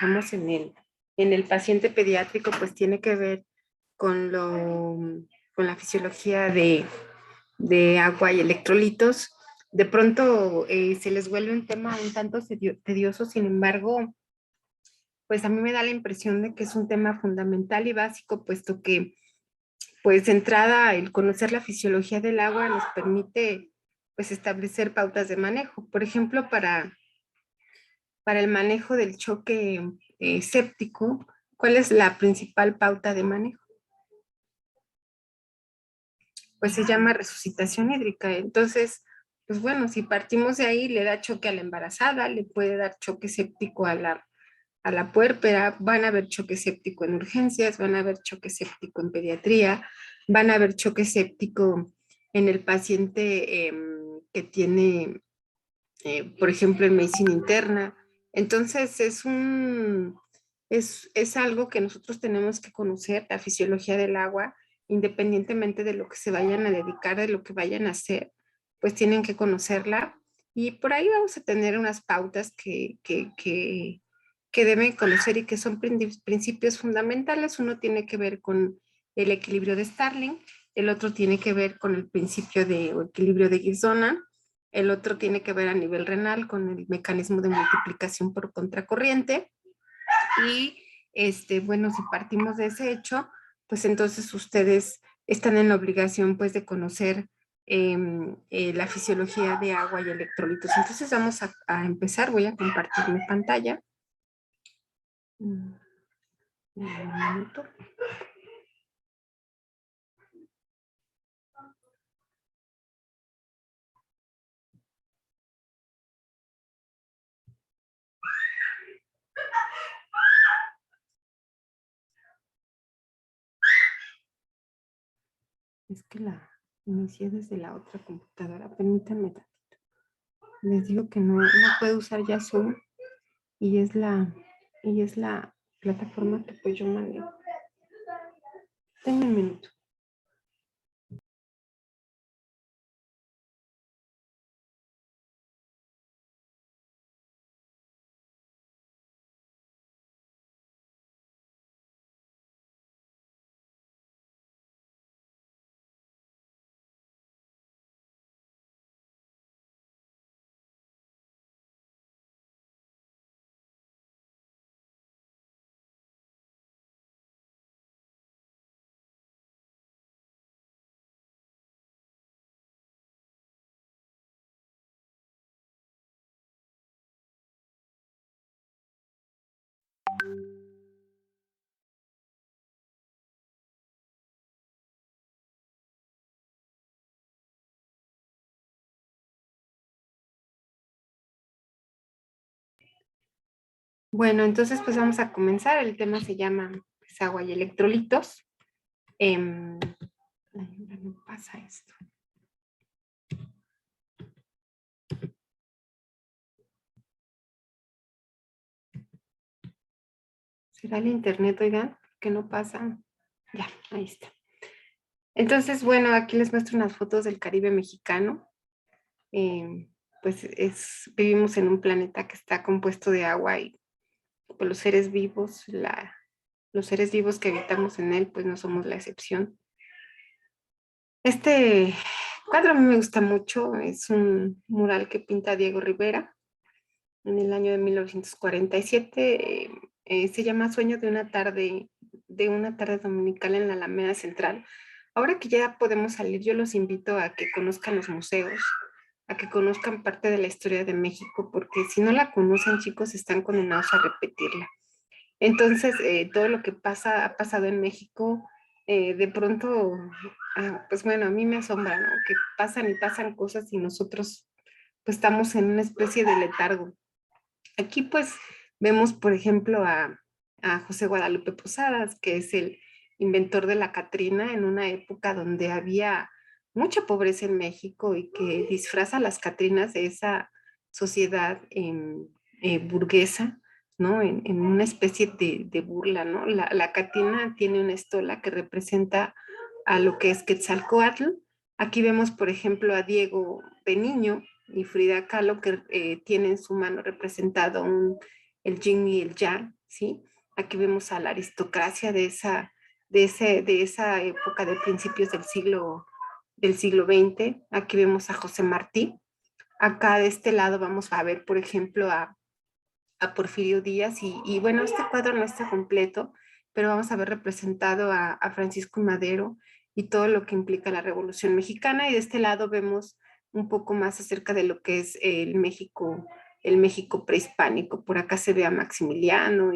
trabajamos en el paciente pediátrico, pues tiene que ver con, con la fisiología de agua y electrolitos. De pronto se les vuelve un tema un tanto tedioso, sin embargo, pues a mí me da la impresión de que es un tema fundamental y básico, puesto que, pues de entrada, el conocer la fisiología del agua nos permite, pues, establecer pautas de manejo. Por ejemplo, para el manejo del choque séptico, ¿cuál es la principal pauta de manejo? Pues se llama resucitación hídrica. Entonces, pues bueno, si partimos de ahí, le da choque a la embarazada, le puede dar choque séptico a la puérpera, van a haber choque séptico en urgencias, van a haber choque séptico en pediatría, van a haber choque séptico en el paciente que tiene, por ejemplo, en medicina interna. Entonces, es algo que nosotros tenemos que conocer, la fisiología del agua, independientemente de lo que se vayan a dedicar, de lo que vayan a hacer, pues tienen que conocerla. Y por ahí vamos a tener unas pautas que deben conocer y que son principios fundamentales. Uno tiene que ver con el equilibrio de Starling, el otro tiene que ver con el principio de o equilibrio de Gibbs-Donnan, el otro tiene que ver a nivel renal con el mecanismo de multiplicación por contracorriente. Y bueno, si partimos de ese hecho, pues entonces ustedes están en la obligación pues de conocer la fisiología de agua y electrolitos. Entonces vamos a empezar, voy a compartir mi pantalla. Un minuto. Es que la inicié desde la otra computadora, permítanme tantito. Les digo que no puedo usar ya Zoom y es la plataforma que pues yo manejo. Denme un minuto. Bueno, entonces pues vamos a comenzar. El tema se llama pues, agua y electrolitos. No pasa esto. ¿Será el internet, oigan? ¿Que no pasa? Ya, ahí está. Entonces, bueno, aquí les muestro unas fotos del Caribe mexicano. Pues vivimos en un planeta que está compuesto de agua y pues, los seres vivos, los seres vivos que habitamos en él, pues no somos la excepción. Este cuadro a mí me gusta mucho, es un mural que pinta Diego Rivera en el año de 1947. Se llama Sueño de una tarde dominical en la Alameda Central. Ahora que ya podemos salir, yo los invito a que conozcan los museos, a que conozcan parte de la historia de México, porque si no la conocen, chicos, están condenados a repetirla. Entonces, todo lo que ha pasado en México, de pronto, pues bueno, a mí me asombra, ¿no? Que pasan y pasan cosas y nosotros pues estamos en una especie de letargo. Aquí pues vemos, por ejemplo, a José Guadalupe Posadas, que es el inventor de la Catrina en una época donde había mucha pobreza en México y que disfraza las Catrinas de esa sociedad burguesa, ¿no? En una especie de burla, ¿no? La Catrina tiene una estola que representa a lo que es Quetzalcóatl. Aquí vemos, por ejemplo, a Diego de niño y Frida Kahlo que tiene en su mano representado el yin y el yang. ¿sí? Aquí vemos a la aristocracia de esa época de principios del siglo XX. Aquí vemos a José Martí. Acá de este lado vamos a ver, por ejemplo, a Porfirio Díaz y bueno, este cuadro no está completo, pero vamos a ver representado a Francisco Madero y todo lo que implica la Revolución Mexicana. Y de este lado vemos un poco más acerca de lo que es el México prehispánico. Por acá se ve a Maximiliano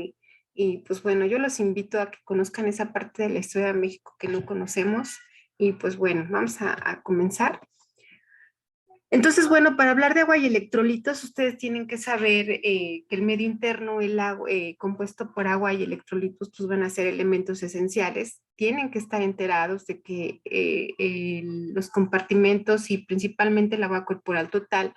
y pues bueno, yo los invito a que conozcan esa parte de la historia de México que no conocemos. Y pues bueno, vamos a comenzar. Entonces, bueno, para hablar de agua y electrolitos, ustedes tienen que saber que el medio interno, el agua, compuesto por agua y electrolitos, pues van a ser elementos esenciales. Tienen que estar enterados de que los compartimentos y principalmente el agua corporal total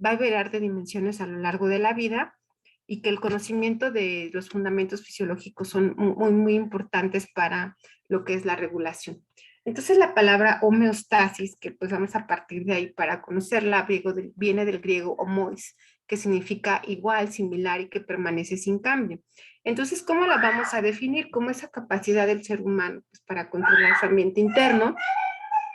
va a variar de dimensiones a lo largo de la vida y que el conocimiento de los fundamentos fisiológicos son muy, muy importantes para lo que es la regulación. Entonces la palabra homeostasis, que pues vamos a partir de ahí para conocerla, viene del griego homois, que significa igual, similar y que permanece sin cambio. Entonces, ¿cómo la vamos a definir? Como esa capacidad del ser humano pues, para controlar su ambiente interno.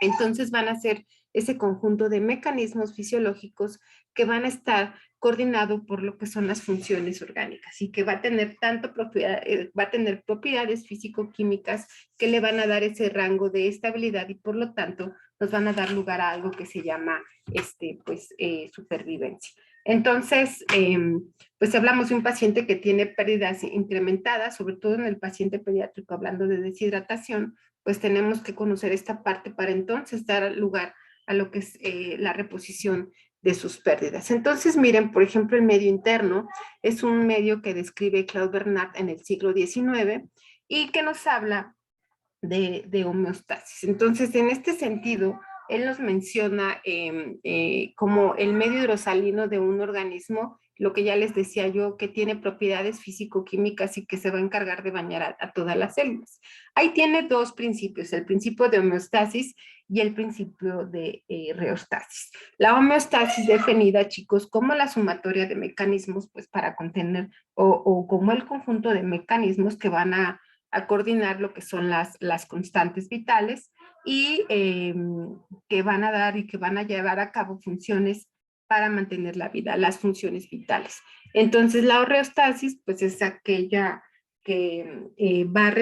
Entonces van a ser ese conjunto de mecanismos fisiológicos que van a estar coordinados por lo que son las funciones orgánicas y que va a tener va a tener propiedades físico-químicas que le van a dar ese rango de estabilidad y por lo tanto nos van a dar lugar a algo que se llama supervivencia. Entonces, pues hablamos de un paciente que tiene pérdidas incrementadas, sobre todo en el paciente pediátrico, hablando de deshidratación, pues tenemos que conocer esta parte para entonces dar lugar a lo que es la reposición de sus pérdidas. Entonces, miren, por ejemplo, el medio interno es un medio que describe Claude Bernard en el siglo XIX y que nos habla de homeostasis. Entonces, en este sentido, él nos menciona como el medio hidrosalino de un organismo, lo que ya les decía yo, que tiene propiedades físico-químicas y que se va a encargar de bañar a todas las células. Ahí tiene dos principios, el principio de homeostasis y el principio de reostasis. La homeostasis definida, chicos, como la sumatoria de mecanismos, pues para contener o como el conjunto de mecanismos que van a coordinar lo que son las constantes vitales y que van a dar y que van a llevar a cabo funciones para mantener la vida, las funciones vitales. Entonces, la homeostasis, pues es aquella que va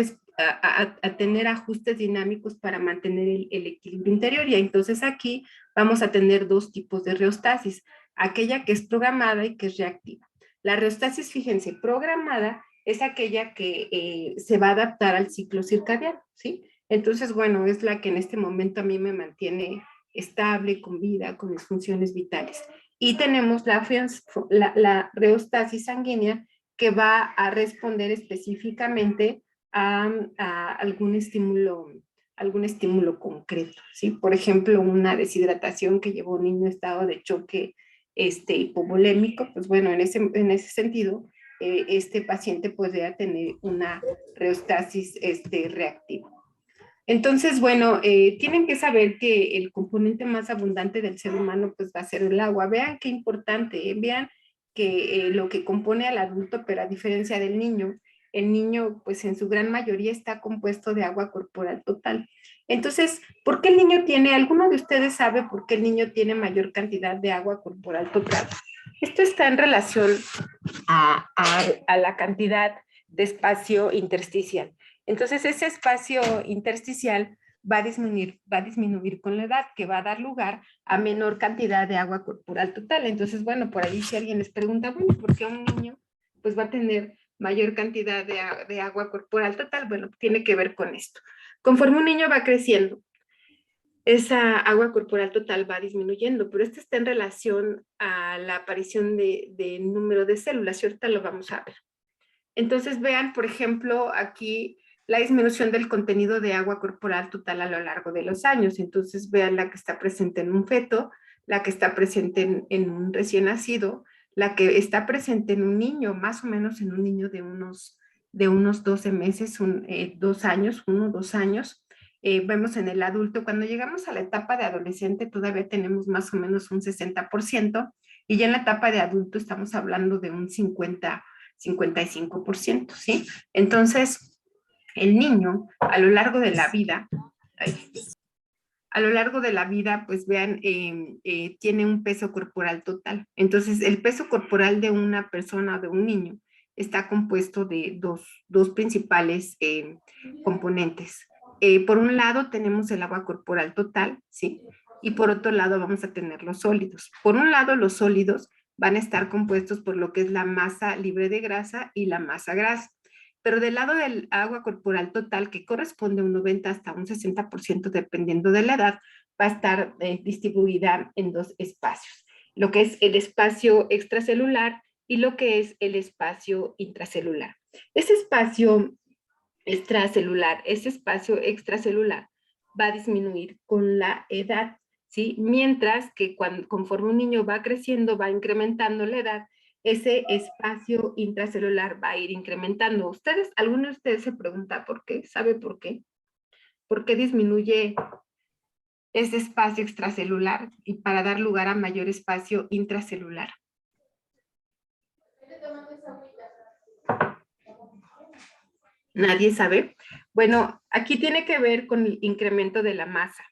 a tener ajustes dinámicos para mantener el equilibrio interior y entonces aquí vamos a tener dos tipos de reostasis, aquella que es programada y que es reactiva. La reostasis, fíjense, programada es aquella que se va a adaptar al ciclo circadiano, ¿sí? Entonces, bueno, es la que en este momento a mí me mantiene estable, con vida, con mis funciones vitales. Y tenemos la reostasis sanguínea que va a responder específicamente a algún estímulo concreto, ¿sí? Por ejemplo, una deshidratación que llevó a un niño a estado de choque hipovolémico, pues bueno, en ese sentido, este paciente podría tener una reostasis reactiva. Entonces, bueno, tienen que saber que el componente más abundante del ser humano pues va a ser el agua. Vean qué importante, vean que lo que compone al adulto, pero a diferencia del niño, el niño pues en su gran mayoría está compuesto de agua corporal total. Entonces, ¿por qué el niño tiene, alguno de ustedes sabe por qué el niño tiene mayor cantidad de agua corporal total? Esto está en relación a la cantidad de espacio intersticial. Entonces, ese espacio intersticial va a disminuir con la edad, que va a dar lugar a menor cantidad de agua corporal total. Entonces, bueno, por ahí si alguien les pregunta, bueno, ¿por qué un niño pues va a tener mayor cantidad de agua corporal total? Bueno, tiene que ver con esto. Conforme un niño va creciendo, esa agua corporal total va disminuyendo, pero esto está en relación a la aparición de número de células, y ahorita lo vamos a ver. Entonces vean, por ejemplo, aquí la disminución del contenido de agua corporal total a lo largo de los años. Entonces vean la que está presente en un feto, la que está presente en un recién nacido, la que está presente en un niño, más o menos en un niño de unos 12 meses, 2 años, 1 o 2 años. Vemos en el adulto, cuando llegamos a la etapa de adolescente todavía tenemos más o menos un 60% y ya en la etapa de adulto estamos hablando de un 50%. 55%, ¿sí? Entonces, el niño a lo largo de la vida, pues vean, tiene un peso corporal total. Entonces, el peso corporal de una persona o de un niño está compuesto de dos principales componentes. Por un lado tenemos el agua corporal total, ¿sí? Y por otro lado vamos a tener los sólidos. Por un lado, los sólidos van a estar compuestos por lo que es la masa libre de grasa y la masa grasa. Pero del lado del agua corporal total, que corresponde a un 90 hasta un 60% dependiendo de la edad, va a estar distribuida en dos espacios, lo que es el espacio extracelular y lo que es el espacio intracelular. Ese espacio extracelular va a disminuir con la edad, ¿sí? Mientras que conforme un niño va creciendo, va incrementando la edad, ese espacio intracelular va a ir incrementando. ¿Alguno de ustedes se pregunta por qué? ¿Sabe por qué? ¿Por qué disminuye ese espacio extracelular y para dar lugar a mayor espacio intracelular? ¿Nadie sabe? Bueno, aquí tiene que ver con el incremento de la masa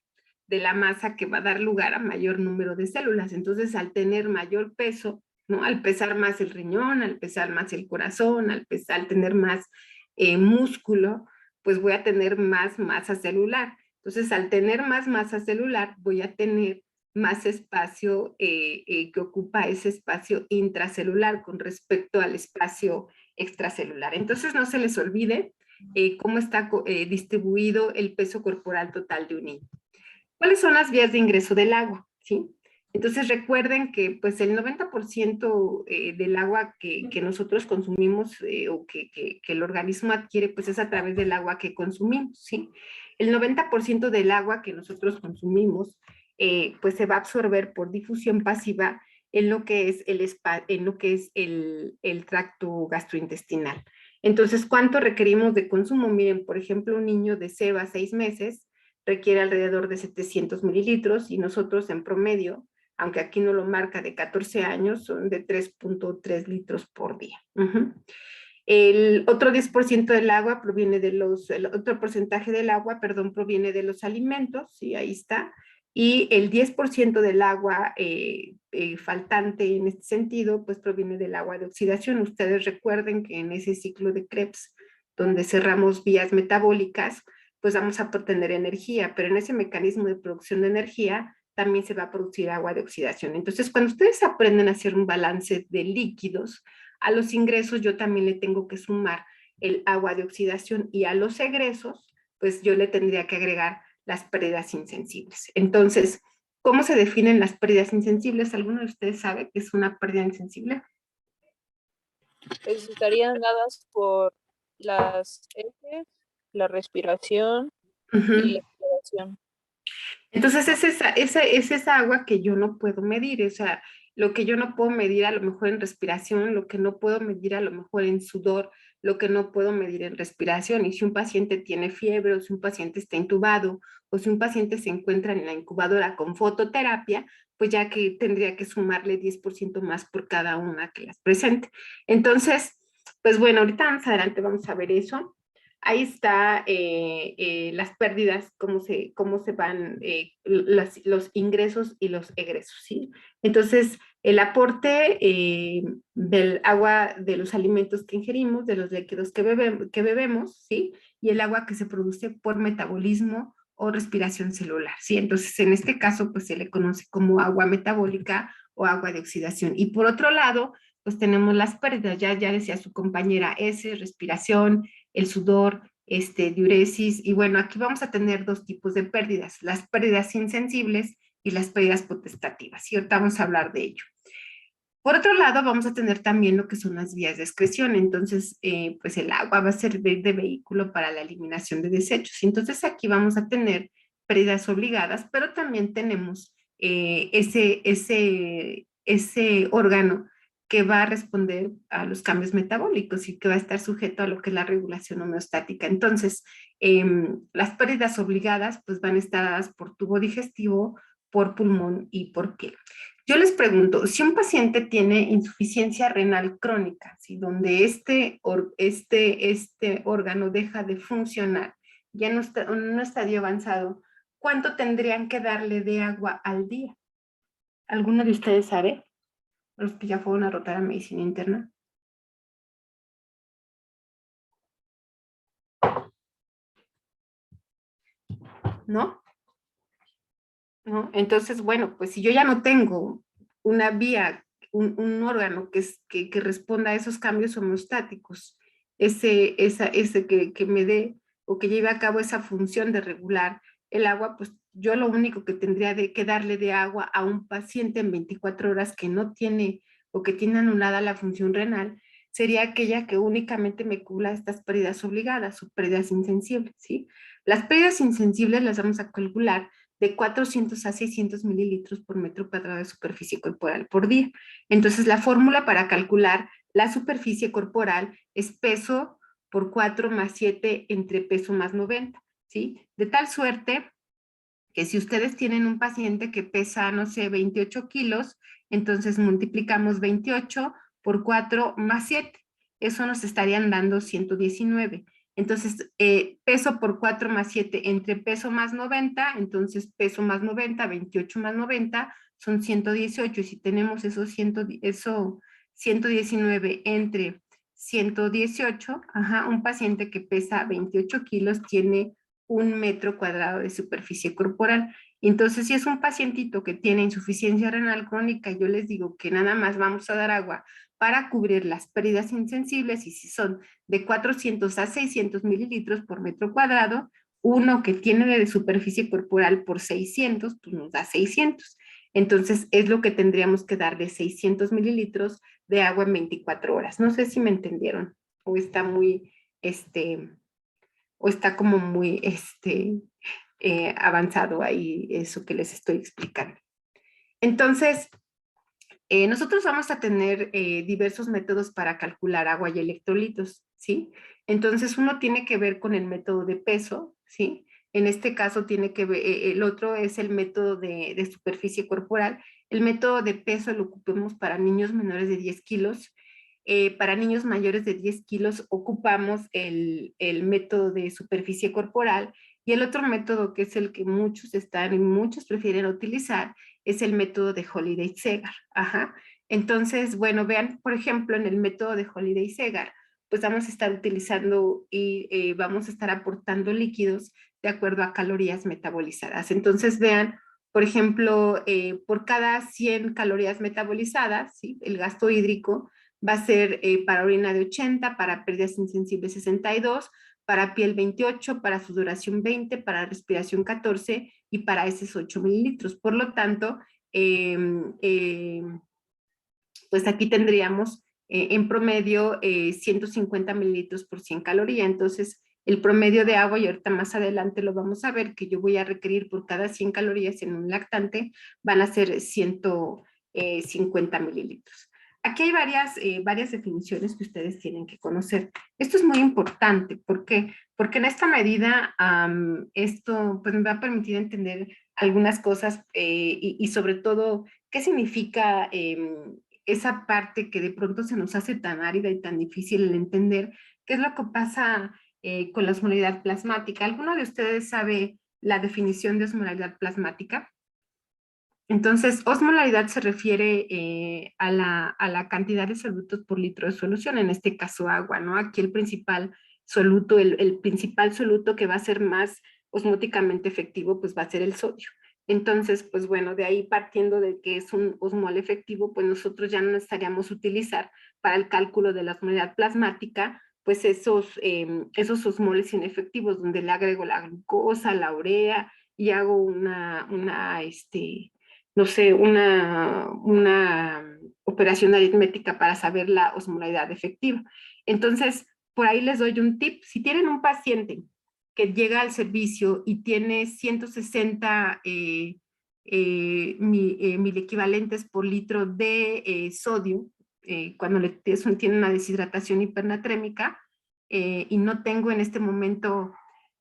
que va a dar lugar a mayor número de células. Entonces, al tener mayor peso, ¿no? Al pesar más el riñón, al pesar más el corazón, al tener más músculo, pues voy a tener más masa celular. Entonces, al tener más masa celular, voy a tener más espacio que ocupa ese espacio intracelular con respecto al espacio extracelular. Entonces, no se les olvide cómo está distribuido el peso corporal total de un niño. ¿Cuáles son las vías de ingreso del agua? ¿Sí? Entonces recuerden que pues el 90% del agua que nosotros consumimos o que el organismo adquiere pues es a través del agua que consumimos, ¿sí? El 90% del agua que nosotros consumimos pues se va a absorber por difusión pasiva en lo que es el tracto gastrointestinal. Entonces, ¿cuánto requerimos de consumo? Miren, por ejemplo, un niño de 0 a 6 meses requiere alrededor de 700 mililitros y nosotros en promedio, aunque aquí no lo marca de 14 años, son de 3.3 litros por día. El otro 10% del agua proviene el otro porcentaje del agua, perdón, proviene de los alimentos, y ahí está. Y el 10% del agua faltante en este sentido, pues proviene del agua de oxidación. Ustedes recuerden que en ese ciclo de Krebs, donde cerramos vías metabólicas, pues vamos a obtener energía, pero en ese mecanismo de producción de energía también se va a producir agua de oxidación. Entonces, cuando ustedes aprenden a hacer un balance de líquidos, a los ingresos yo también le tengo que sumar el agua de oxidación y a los egresos, pues yo le tendría que agregar las pérdidas insensibles. Entonces, ¿cómo se definen las pérdidas insensibles? ¿Alguno de ustedes sabe qué es una pérdida insensible? Pues estarían dadas por las heces, la respiración y la expiración. Entonces es esa agua que yo no puedo medir, o sea, lo que yo no puedo medir a lo mejor en respiración, lo que no puedo medir a lo mejor en sudor, lo que no puedo medir en respiración. Y si un paciente tiene fiebre, o si un paciente está intubado, o si un paciente se encuentra en la incubadora con fototerapia, pues ya que tendría que sumarle 10% más por cada una que las presente. Entonces, pues bueno, ahorita más adelante vamos a ver eso. Ahí está las pérdidas, cómo se van los ingresos y los egresos, ¿sí? Entonces, el aporte del agua de los alimentos que ingerimos, de los líquidos que bebemos, ¿sí? Y el agua que se produce por metabolismo o respiración celular, ¿sí? Entonces, en este caso, pues se le conoce como agua metabólica o agua de oxidación. Y por otro lado, pues tenemos las pérdidas, ya decía su compañera S, respiración, el sudor, diuresis, y bueno, aquí vamos a tener dos tipos de pérdidas, las pérdidas insensibles y las pérdidas potestativas, y ahorita vamos a hablar de ello. Por otro lado, vamos a tener también lo que son las vías de excreción, entonces, pues el agua va a servir de vehículo para la eliminación de desechos, entonces aquí vamos a tener pérdidas obligadas, pero también tenemos ese órgano que va a responder a los cambios metabólicos y que va a estar sujeto a lo que es la regulación homeostática. Entonces, las pérdidas obligadas pues van a estar dadas por tubo digestivo, por pulmón y por piel. Yo les pregunto, si un paciente tiene insuficiencia renal crónica, ¿sí? Donde este órgano deja de funcionar, ya no está en un estadio avanzado, ¿cuánto tendrían que darle de agua al día? ¿Alguno de ustedes sabe? Los que ya fueron a rotar a medicina interna. ¿No? ¿No? Entonces, bueno, pues si yo ya no tengo una vía, un órgano que responda a esos cambios homeostáticos, ese que me dé o que lleve a cabo esa función de regular el agua, pues yo lo único que tendría que darle de agua a un paciente en 24 horas que no tiene o que tiene anulada la función renal, sería aquella que únicamente me cubra estas pérdidas obligadas o pérdidas insensibles, ¿sí? Las pérdidas insensibles las vamos a calcular de 400 a 600 mililitros por metro cuadrado de superficie corporal por día. Entonces, la fórmula para calcular la superficie corporal es peso por 4 más 7 entre peso más 90, ¿sí? De tal suerte que si ustedes tienen un paciente que pesa, no sé, 28 kilos, entonces multiplicamos 28 por 4 más 7. Eso nos estarían dando 119. Entonces, peso por 4 más 7 entre peso más 90, entonces peso más 90, 28 más 90 son 118. Y si tenemos eso 119 entre 118, ajá, un paciente que pesa 28 kilos tiene 1 metro cuadrado de superficie corporal. Entonces, si es un pacientito que tiene insuficiencia renal crónica, yo les digo que nada más vamos a dar agua para cubrir las pérdidas insensibles, y si son de 400 a 600 mililitros por metro cuadrado, uno que tiene de superficie corporal por 600, pues nos da 600. Entonces, es lo que tendríamos que dar de 600 mililitros de agua en 24 horas. No sé si me entendieron o está muy, o está como muy avanzado ahí eso que les estoy explicando. Entonces, nosotros vamos a tener diversos métodos para calcular agua y electrolitos, ¿sí? Entonces, uno tiene que ver con el método de peso, ¿sí? En este caso tiene que ver, el otro es el método de superficie corporal. El método de peso lo ocupamos para niños menores de 10 kilos. Para niños mayores de 10 kilos ocupamos el método de superficie corporal, y el otro método, que es el que muchos están y muchos prefieren utilizar, es el método de Holiday-Segar. Ajá. Entonces, bueno, vean, por ejemplo, en el método de Holiday-Segar, pues vamos a estar utilizando y vamos a estar aportando líquidos de acuerdo a calorías metabolizadas. Entonces, vean, por ejemplo, por cada 100 calorías metabolizadas, ¿sí? El gasto hídrico va a ser para orina de 80, para pérdidas insensibles 62, para piel 28, para sudoración 20, para respiración 14 y para heces 8 mililitros. Por lo tanto, eh, eh, pues aquí tendríamos en promedio 150 mililitros por 100 calorías. Entonces, el promedio de agua, y ahorita más adelante lo vamos a ver, que yo voy a requerir por cada 100 calorías en un lactante, van a ser 150 mililitros. Aquí hay varias definiciones que ustedes tienen que conocer. Esto es muy importante. ¿Por qué? Porque en esta medida esto pues, me va a permitir entender algunas cosas y sobre todo qué significa esa parte que de pronto se nos hace tan árida y tan difícil el entender, qué es lo que pasa con la osmolaridad plasmática. ¿Alguno de ustedes sabe la definición de osmolaridad plasmática? Entonces, osmolaridad se refiere a la cantidad de solutos por litro de solución, en este caso agua, ¿no? Aquí el principal soluto, el principal soluto que va a ser más osmóticamente efectivo, pues va a ser el sodio. Entonces, pues bueno, de ahí partiendo de que es un osmol efectivo, pues nosotros ya no necesitaríamos utilizar para el cálculo de la osmolaridad plasmática, pues esos osmoles inefectivos, donde le agrego la glucosa, la urea, y hago no sé, una operación aritmética para saber la osmolaridad efectiva. Entonces, por ahí les doy un tip. Si tienen un paciente que llega al servicio y tiene 160 mil equivalentes por litro de sodio, cuando tiene una deshidratación hipernatrémica, y no tengo en este momento,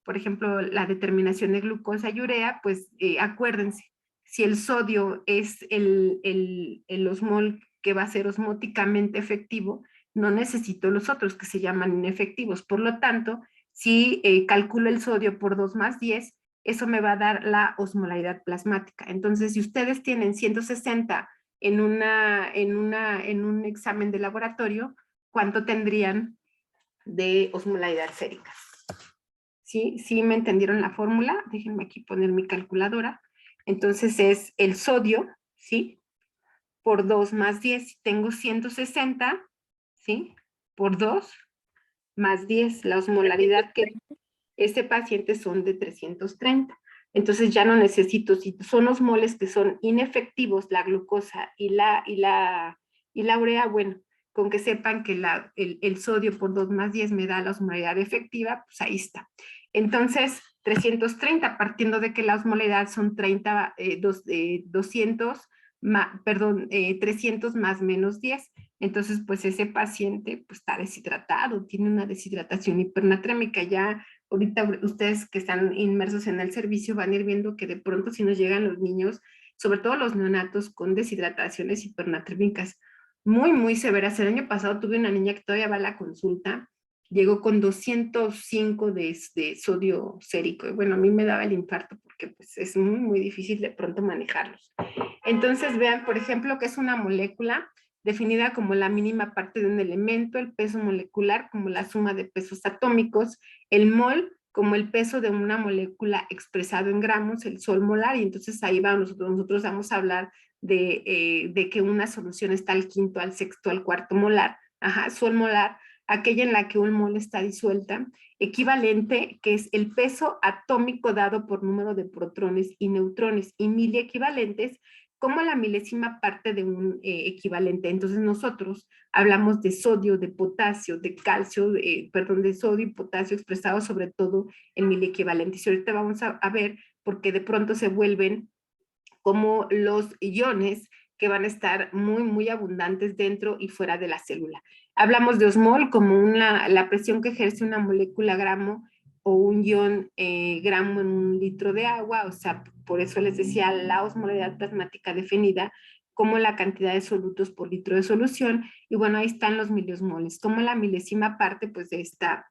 por ejemplo, la determinación de glucosa y urea, pues acuérdense, si el sodio es el osmol que va a ser osmóticamente efectivo, no necesito los otros que se llaman inefectivos. Por lo tanto, si calculo el sodio por 2 más 10, eso me va a dar la osmolaridad plasmática. Entonces, si ustedes tienen 160 en un examen de laboratorio, ¿cuánto tendrían de osmolaridad sérica? ¿Sí? ¿Sí me entendieron la fórmula? Déjenme aquí poner mi calculadora. Entonces es el sodio, ¿sí? Por 2 más 10, tengo 160, ¿sí? Por 2 más 10, la osmolaridad que este paciente son de 330. Entonces ya no necesito, si son osmoles que son inefectivos, la glucosa y la urea, bueno, con que sepan que el sodio por 2 más 10 me da la osmolaridad efectiva, pues ahí está. Entonces, 330, partiendo de que la osmolaridad son 200, perdón, 300 más menos 10. Entonces, pues ese paciente pues, está deshidratado, tiene una deshidratación hipernatrémica. Ya ahorita ustedes que están inmersos en el servicio van a ir viendo que de pronto si nos llegan los niños, sobre todo los neonatos con deshidrataciones hipernatrémicas muy, muy severas. El año pasado tuve una niña que todavía va a la consulta, llegó con 205 de sodio sérico. Y bueno, a mí me daba el infarto porque pues, es muy, muy difícil de pronto manejarlos. Entonces, vean, por ejemplo, que es una molécula definida como la mínima parte de un elemento, el peso molecular como la suma de pesos atómicos, el mol como el peso de una molécula expresado en gramos, el sol molar, y entonces ahí nosotros vamos a hablar de que una solución está al quinto, al sexto, al cuarto molar, ajá, sol molar, aquella en la que un mol está disuelta, equivalente, que es el peso atómico dado por número de protones y neutrones, y miliequivalentes como la milésima parte de un equivalente. Entonces nosotros hablamos de sodio, de potasio, de calcio, de sodio y potasio expresado sobre todo en miliequivalentes. Y ahorita vamos a ver porque de pronto se vuelven como los iones que van a estar muy, muy abundantes dentro y fuera de la célula. Hablamos de osmol como la presión que ejerce una molécula gramo o un ion gramo en un litro de agua, o sea, por eso les decía la osmolaridad plasmática definida como la cantidad de solutos por litro de solución, y bueno, ahí están los miliosmoles, como la milésima parte pues de esta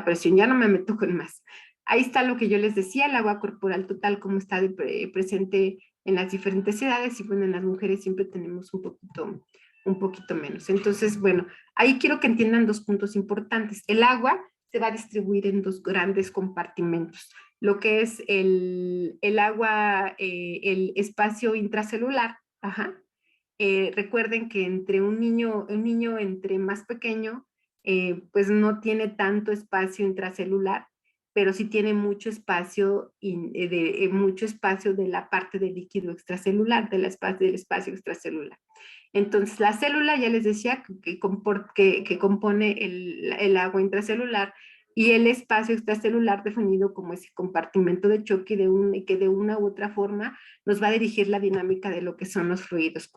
presión. Ya no me meto con más. Ahí está lo que yo les decía, el agua corporal total, como está presente en las diferentes edades, y bueno, en las mujeres siempre tenemos un poquito menos. Entonces, bueno, ahí quiero que entiendan dos puntos importantes. El agua se va a distribuir en dos grandes compartimentos. Lo que es el agua, el espacio intracelular, ajá. Recuerden que entre un niño entre más pequeño, pues no tiene tanto espacio intracelular, pero sí tiene mucho espacio de la parte del líquido extracelular, del espacio extracelular. Entonces, la célula, ya les decía, que compone el agua intracelular, y el espacio extracelular definido como ese compartimento de choque que de una u otra forma nos va a dirigir la dinámica de lo que son los fluidos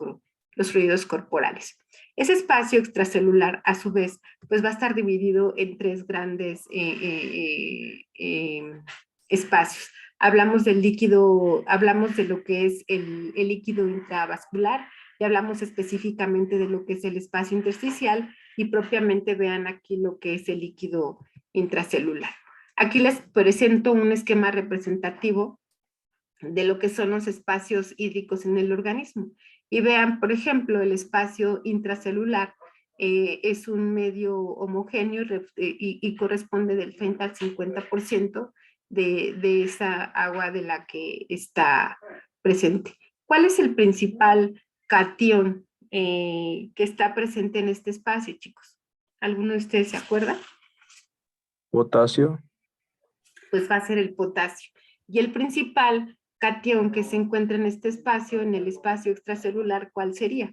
corporales. Ese espacio extracelular, a su vez, pues va a estar dividido en tres grandes espacios. Hablamos del líquido, hablamos de lo que es el líquido intravascular, y hablamos específicamente de lo que es el espacio intersticial, y propiamente vean aquí lo que es el líquido intracelular. Aquí les presento un esquema representativo de lo que son los espacios hídricos en el organismo. Y vean, por ejemplo, el espacio intracelular es un medio homogéneo y corresponde del 30 al 50% de esa agua de la que está presente. ¿Cuál es el principal cation que está presente en este espacio, chicos? ¿Alguno de ustedes se acuerda? Potasio. Pues va a ser el potasio. Y el principal cation que se encuentra en este espacio, en el espacio extracelular, ¿cuál sería?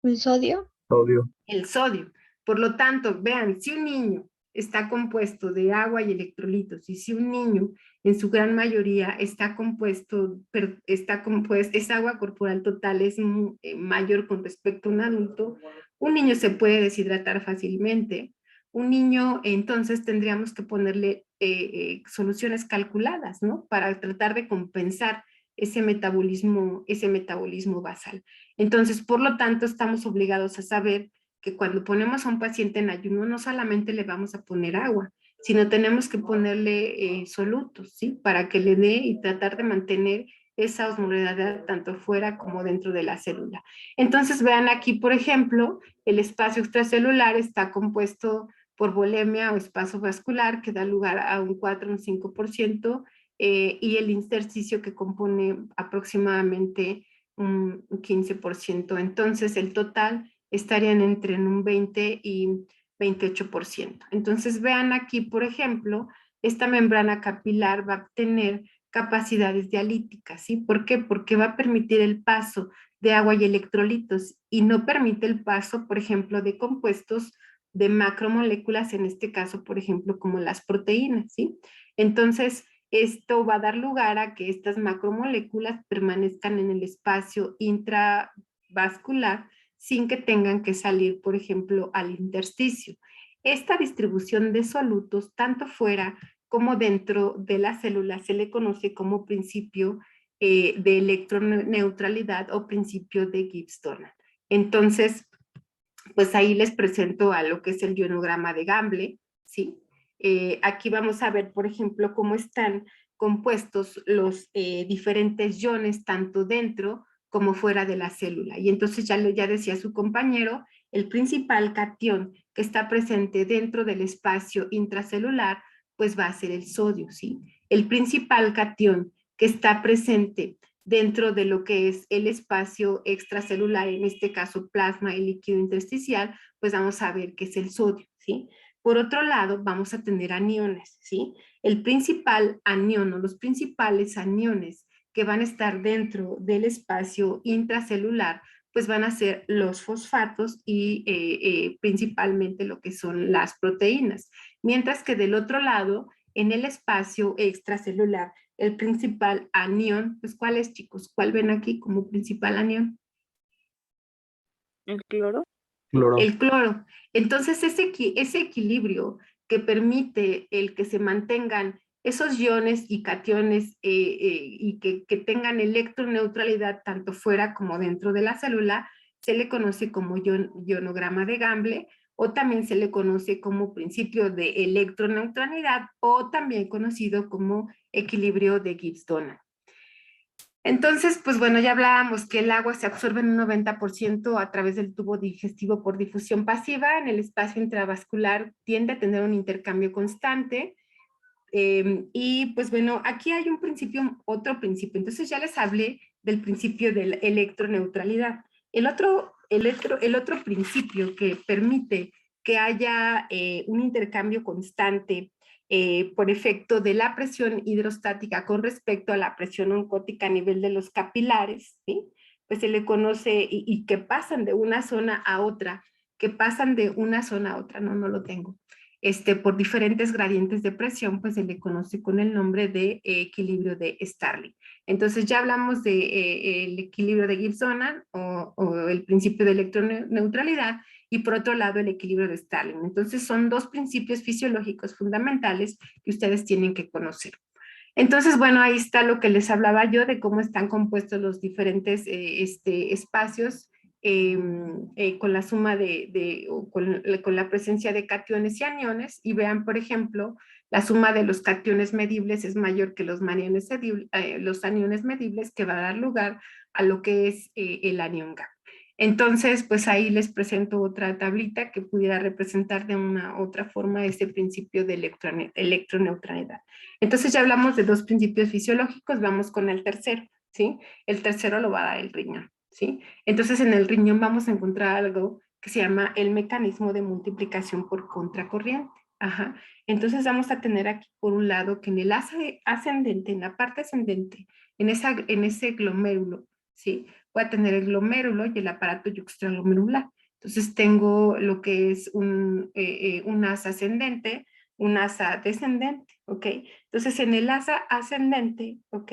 ¿El sodio? Sodio. El sodio. Por lo tanto, vean, si un niño está compuesto de agua y electrolitos, y si un niño en su gran mayoría está compuesto, esa agua corporal total es mayor con respecto a un adulto, un niño se puede deshidratar fácilmente. Un niño, entonces tendríamos que ponerle soluciones calculadas, ¿no? Para tratar de compensar ese metabolismo basal. Entonces, por lo tanto, estamos obligados a saber que cuando ponemos a un paciente en ayuno, no solamente le vamos a poner agua, sino tenemos que ponerle solutos, ¿sí? Para que le dé y tratar de mantener esa osmolaridad tanto fuera como dentro de la célula. Entonces, vean aquí, por ejemplo, el espacio extracelular está compuesto por volemia o espacio vascular, que da lugar a un 4 o un 5%, y el intersticio que compone aproximadamente un 15%. Entonces, el total estarían entre un 20 y 28%. Entonces, vean aquí, por ejemplo, esta membrana capilar va a tener capacidades dialíticas, ¿sí? ¿Por qué? Porque va a permitir el paso de agua y electrolitos y no permite el paso, por ejemplo, de compuestos de macromoléculas, en este caso, por ejemplo, como las proteínas, ¿sí? Entonces, esto va a dar lugar a que estas macromoléculas permanezcan en el espacio intravascular sin que tengan que salir, por ejemplo, al intersticio. Esta distribución de solutos, tanto fuera como dentro de la célula, se le conoce como principio de electroneutralidad o principio de Gibbs-Donald. Entonces, pues ahí les presento a lo que es el ionograma de Gamble, ¿sí? Aquí vamos a ver, por ejemplo, cómo están compuestos los diferentes iones, tanto dentro como fuera de la célula. Y entonces ya decía su compañero, el principal catión que está presente dentro del espacio intracelular, pues va a ser el sodio, ¿sí? El principal catión que está presente dentro de lo que es el espacio extracelular, en este caso plasma y líquido intersticial, pues vamos a ver que es el sodio, ¿sí? Por otro lado, vamos a tener aniones, ¿sí? El principal anión o los principales aniones que van a estar dentro del espacio intracelular, pues van a ser los fosfatos y principalmente lo que son las proteínas. Mientras que del otro lado, en el espacio extracelular, el principal anión, pues ¿cuál es, chicos? ¿Cuál ven aquí como principal anión? ¿El cloro? Cloro. El cloro. Entonces, ese equilibrio que permite el que se mantengan esos iones y cationes y que tengan electroneutralidad tanto fuera como dentro de la célula, se le conoce como ionograma de Gamble, o también se le conoce como principio de electroneutralidad, o también conocido como equilibrio de Gibbs-Donald. Entonces, pues bueno, ya hablábamos que el agua se absorbe en un 90% a través del tubo digestivo por difusión pasiva. En el espacio intravascular tiende a tener un intercambio constante. Y pues bueno, aquí hay un principio, otro principio. Entonces ya les hablé del principio de la electroneutralidad. El otro principio que permite que haya un intercambio constante por efecto de la presión hidrostática con respecto a la presión oncótica a nivel de los capilares, ¿sí? Pues se le conoce y que pasan de una zona a otra, no lo tengo, por diferentes gradientes de presión, pues se le conoce con el nombre de equilibrio de Starling. Entonces ya hablamos de el equilibrio de Gibbs-Donald o el principio de electroneutralidad, y por otro lado el equilibrio de Starling. Entonces son dos principios fisiológicos fundamentales que ustedes tienen que conocer. Entonces, bueno, ahí está lo que les hablaba yo de cómo están compuestos los diferentes espacios con la suma con la presencia de cationes y aniones, y vean, por ejemplo, la suma de los cationes medibles es mayor que los aniones medibles, que va a dar lugar a lo que es el anión GAP. Entonces, pues ahí les presento otra tablita que pudiera representar de una otra forma ese principio de electroneutralidad. Entonces ya hablamos de dos principios fisiológicos, vamos con el tercero, ¿sí? El tercero lo va a dar el riñón, ¿sí? Entonces en el riñón vamos a encontrar algo que se llama el mecanismo de multiplicación por contracorriente. Ajá. Entonces vamos a tener aquí por un lado que en el ascendente, en la parte ascendente, en ese glomérulo, ¿sí? Voy a tener el glomérulo y el aparato yuxtaglomerular. Entonces tengo lo que es un asa ascendente, un asa descendente, ¿ok? Entonces en el asa ascendente, ¿ok?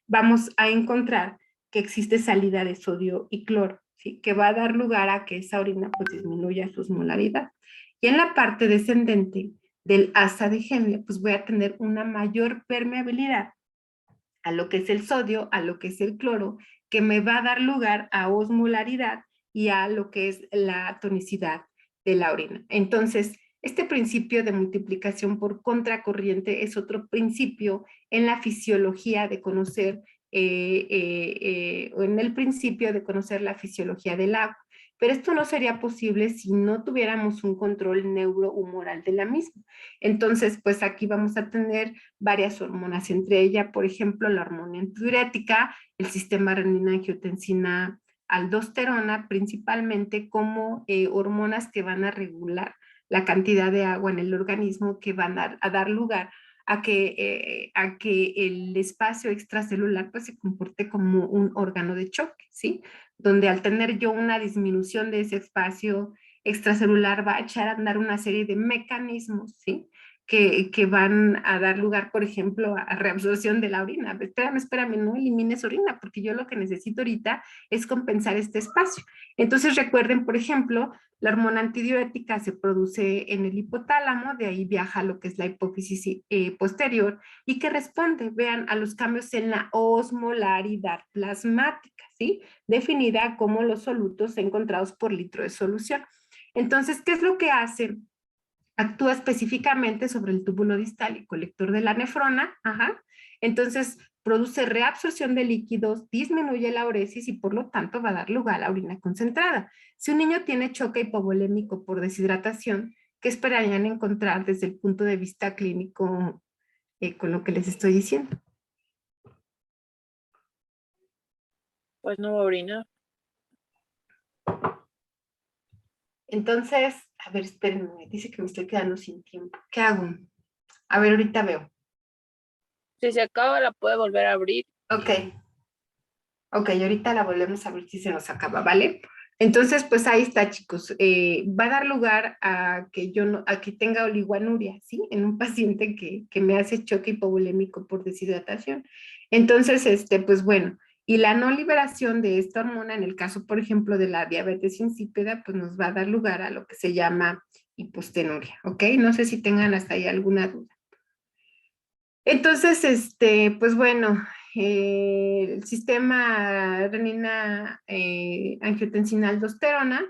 Vamos a encontrar que existe salida de sodio y cloro, ¿sí? Que va a dar lugar a que esa orina pues disminuya su osmolaridad. Y en la parte descendente del asa de Henle, pues voy a tener una mayor permeabilidad a lo que es el sodio, a lo que es el cloro, que me va a dar lugar a osmolaridad y a lo que es la tonicidad de la orina. Entonces, este principio de multiplicación por contracorriente es otro principio en la fisiología de conocer, o en el principio de conocer la fisiología del agua. Pero esto no sería posible si no tuviéramos un control neurohumoral de la misma. Entonces, pues aquí vamos a tener varias hormonas, entre ellas, por ejemplo, la hormona antidiurética, el sistema renina-angiotensina aldosterona, principalmente como hormonas que van a regular la cantidad de agua en el organismo, que van a dar lugar a que el espacio extracelular pues, se comporte como un órgano de choque, ¿sí? Donde al tener yo una disminución de ese espacio extracelular va a echar a andar una serie de mecanismos, ¿sí? Que van a dar lugar, por ejemplo, a reabsorción de la orina. Espérame, no elimines orina, porque yo lo que necesito ahorita es compensar este espacio. Entonces recuerden, por ejemplo, la hormona antidiurética se produce en el hipotálamo, de ahí viaja a lo que es la hipófisis posterior y que responde, vean, a los cambios en la osmolaridad plasmática, ¿sí? Definida como los solutos encontrados por litro de solución. Entonces, ¿qué es lo que hace? Actúa específicamente sobre el túbulo distal y colector de la nefrona, ajá. Entonces produce reabsorción de líquidos, disminuye la uresis y por lo tanto va a dar lugar a la orina concentrada. Si un niño tiene choque hipovolémico por deshidratación, ¿qué esperarían encontrar desde el punto de vista clínico con lo que les estoy diciendo? Pues no va a orinar. Entonces, a ver, espérenme, dice que me estoy quedando sin tiempo. ¿Qué hago? A ver, ahorita veo. Si se acaba, la puede volver a abrir. Ok. Ok, ahorita la volvemos a ver si se nos acaba, ¿vale? Entonces, pues ahí está, chicos. Va a dar lugar a que yo no, a que tenga oliguanuria, ¿sí? En un paciente que me hace choque hipovolémico por deshidratación. Entonces, pues bueno, y la no liberación de esta hormona, en el caso, por ejemplo, de la diabetes insípida, pues nos va a dar lugar a lo que se llama hipostenuria, ¿ok? No sé si tengan hasta ahí alguna duda. Entonces, pues bueno, el sistema renina angiotensina aldosterona,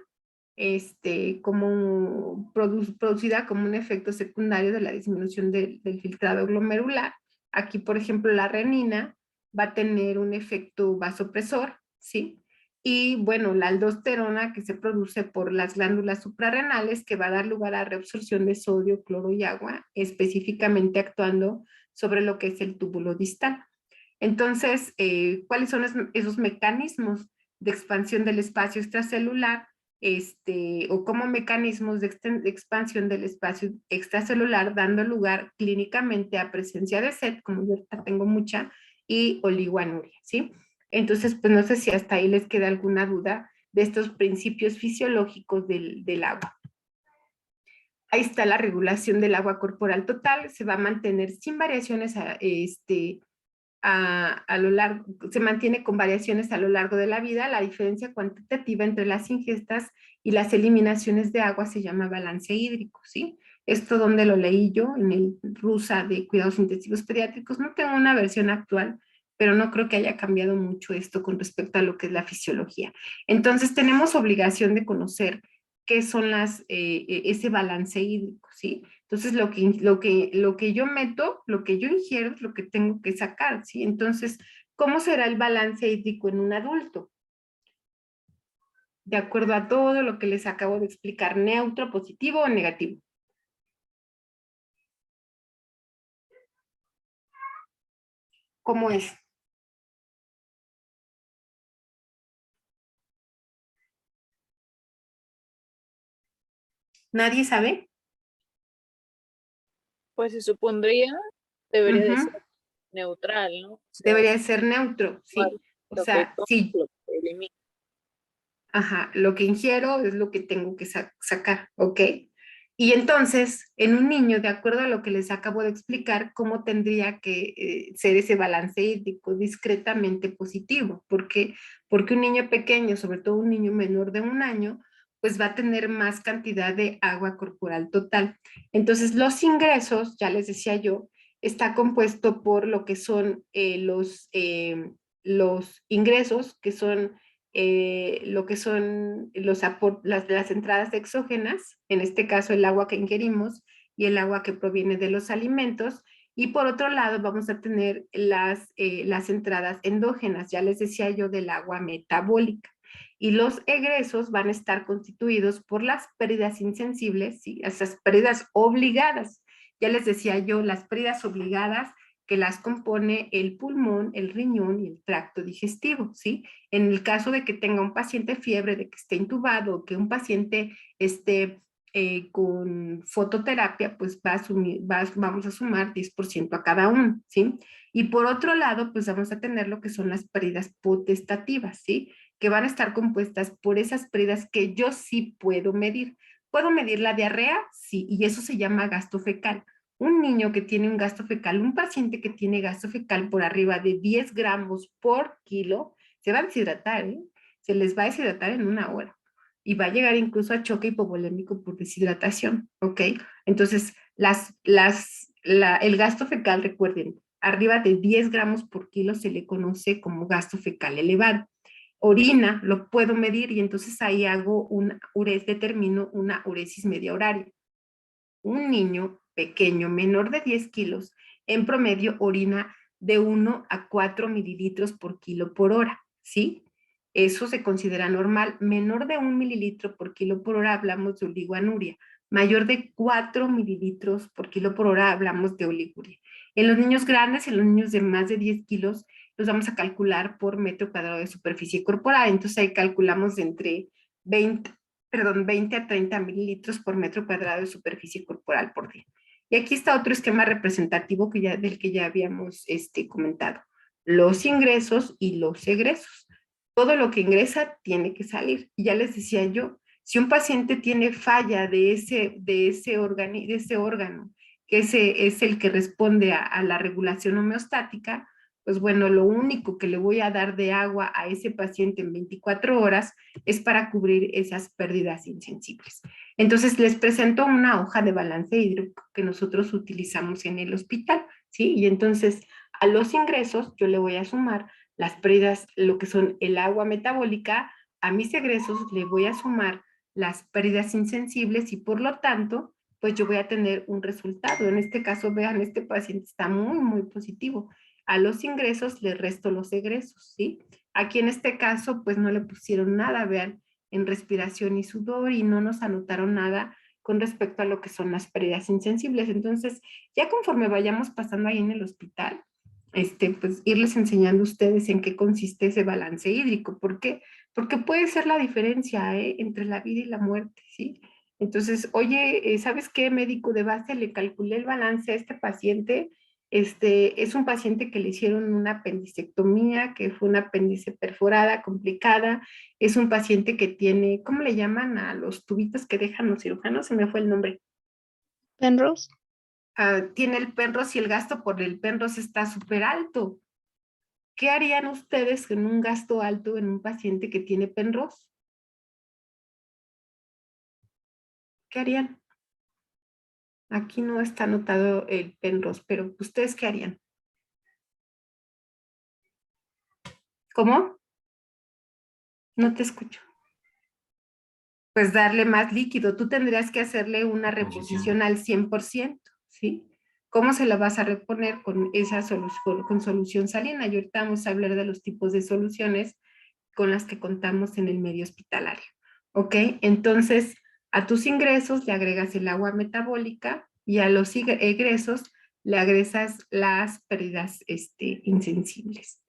como producida como un efecto secundario de la disminución del filtrado glomerular. Aquí, por ejemplo, la renina va a tener un efecto vasopresor, ¿sí? Y bueno, la aldosterona que se produce por las glándulas suprarrenales que va a dar lugar a reabsorción de sodio, cloro y agua, específicamente actuando sobre lo que es el túbulo distal. Entonces, ¿cuáles son esos mecanismos de expansión del espacio extracelular? O como mecanismos de expansión del espacio extracelular, dando lugar clínicamente a presencia de sed, como yo ahorita tengo mucha, y oliguanuria, ¿sí? Entonces, pues no sé si hasta ahí les queda alguna duda de estos principios fisiológicos del agua. Ahí está la regulación del agua corporal total, se va a mantener sin variaciones a lo largo, se mantiene con variaciones a lo largo de la vida. La diferencia cuantitativa entre las ingestas y las eliminaciones de agua se llama balance hídrico, ¿sí? Esto donde lo leí yo, en el Rusa de Cuidados Intensivos Pediátricos. No tengo una versión actual, pero no creo que haya cambiado mucho esto con respecto a lo que es la fisiología. Entonces tenemos obligación de conocer qué son ese balance hídrico, ¿sí? Entonces, lo que yo meto, lo que yo ingiero es lo que tengo que sacar, ¿sí? Entonces, ¿cómo será el balance hídrico en un adulto? De acuerdo a todo lo que les acabo de explicar, neutro, positivo o negativo. ¿Cómo es? ¿Nadie sabe? Pues se supondría, debería de ser neutral, ¿no? O sea, Debería ser neutro, ¿sí? O lo que sea, toma, sí. lo que elimina. Ajá, lo que ingiero es lo que tengo que sacar, ¿ok? Y entonces, en un niño, de acuerdo a lo que les acabo de explicar, cómo tendría que ser ese balance hídrico discretamente positivo. ¿Por qué? Porque un niño pequeño, sobre todo un niño menor de 1 año, pues va a tener más cantidad de agua corporal total. Entonces, los ingresos, ya les decía yo, está compuesto por lo que son los ingresos, que son lo que son las entradas exógenas, en este caso el agua que ingerimos y el agua que proviene de los alimentos, y por otro lado vamos a tener las entradas endógenas, ya les decía yo, del agua metabólica. Y los egresos van a estar constituidos por las pérdidas insensibles, ¿sí? Esas pérdidas obligadas. Ya les decía yo, las pérdidas obligadas que las compone el pulmón, el riñón y el tracto digestivo, ¿sí? En el caso de que tenga un paciente fiebre, de que esté intubado, que un paciente esté con fototerapia, pues vamos a sumar 10% a cada uno, ¿sí? Y por otro lado, pues vamos a tener lo que son las pérdidas potestativas, ¿sí? Que van a estar compuestas por esas pérdidas que yo sí puedo medir. ¿Puedo medir la diarrea? Sí, y eso se llama gasto fecal. Un niño que tiene un gasto fecal, un paciente que tiene gasto fecal por arriba de 10 gramos por kilo, se va a deshidratar, ¿eh? Se les va a deshidratar en una hora y va a llegar incluso a choque hipovolémico por deshidratación, ¿ok? Entonces, el gasto fecal, recuerden, arriba de 10 gramos por kilo se le conoce como gasto fecal elevado. Orina, lo puedo medir y entonces ahí determino una uresis media horaria. Un niño pequeño, menor de 10 kilos, en promedio orina de 1 a 4 mililitros por kilo por hora, ¿sí? Eso se considera normal. Menor de 1 mililitro por kilo por hora hablamos de oliguanuria. Mayor de 4 mililitros por kilo por hora hablamos de oliguria. En los niños grandes, en los niños de más de 10 kilos, los vamos a calcular por metro cuadrado de superficie corporal. Entonces ahí calculamos de entre 20 a 30 mililitros por metro cuadrado de superficie corporal por día. Y aquí está otro esquema representativo del que ya habíamos comentado. Los ingresos y los egresos. Todo lo que ingresa tiene que salir. Y ya les decía yo, si un paciente tiene falla de ese órgano, que ese es el que responde a la regulación homeostática, pues bueno, lo único que le voy a dar de agua a ese paciente en 24 horas es para cubrir esas pérdidas insensibles. Entonces les presento una hoja de balance hídrico que nosotros utilizamos en el hospital, ¿sí? Y entonces a los ingresos yo le voy a sumar las pérdidas, lo que son el agua metabólica, a mis egresos le voy a sumar las pérdidas insensibles y por lo tanto, pues yo voy a tener un resultado. En este caso, vean, este paciente está muy, muy positivo. A los ingresos le resto los egresos, ¿sí? Aquí en este caso, pues no le pusieron nada, vean, en respiración y sudor y no nos anotaron nada con respecto a lo que son las pérdidas insensibles. Entonces, ya conforme vayamos pasando ahí en el hospital, pues irles enseñando a ustedes en qué consiste ese balance hídrico. ¿Por qué? Porque puede ser la diferencia, entre la vida y la muerte, ¿sí? Entonces, oye, ¿sabes qué, médico de base? Le calculé el balance a este paciente. Es un paciente que le hicieron una apendicectomía, que fue una apéndice perforada, complicada. Es un paciente que tiene, ¿cómo le llaman a los tubitos que dejan los cirujanos? Se me fue el nombre. Penrose. Tiene el Penrose y el gasto por el Penrose está súper alto. ¿Qué harían ustedes en un gasto alto en un paciente que tiene Penrose? ¿Qué harían? Aquí no está anotado el Penrose, pero ¿ustedes qué harían? ¿Cómo? No te escucho. Pues darle más líquido. Tú tendrías que hacerle una reposición al 100%, ¿sí? ¿Cómo se la vas a reponer con esa solución, con solución salina? Y ahorita vamos a hablar de los tipos de soluciones con las que contamos en el medio hospitalario. ¿Ok? Entonces, a tus ingresos le agregas el agua metabólica y a los egresos le agregas las pérdidas insensibles.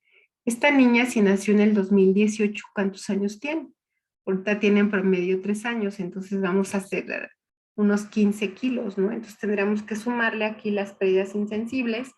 Esta niña, si nació en el 2018, ¿cuántos años tiene? Ahorita tiene en promedio 3 años, entonces vamos a hacer unos 15 kilos, ¿no? Entonces tendríamos que sumarle aquí las pérdidas insensibles.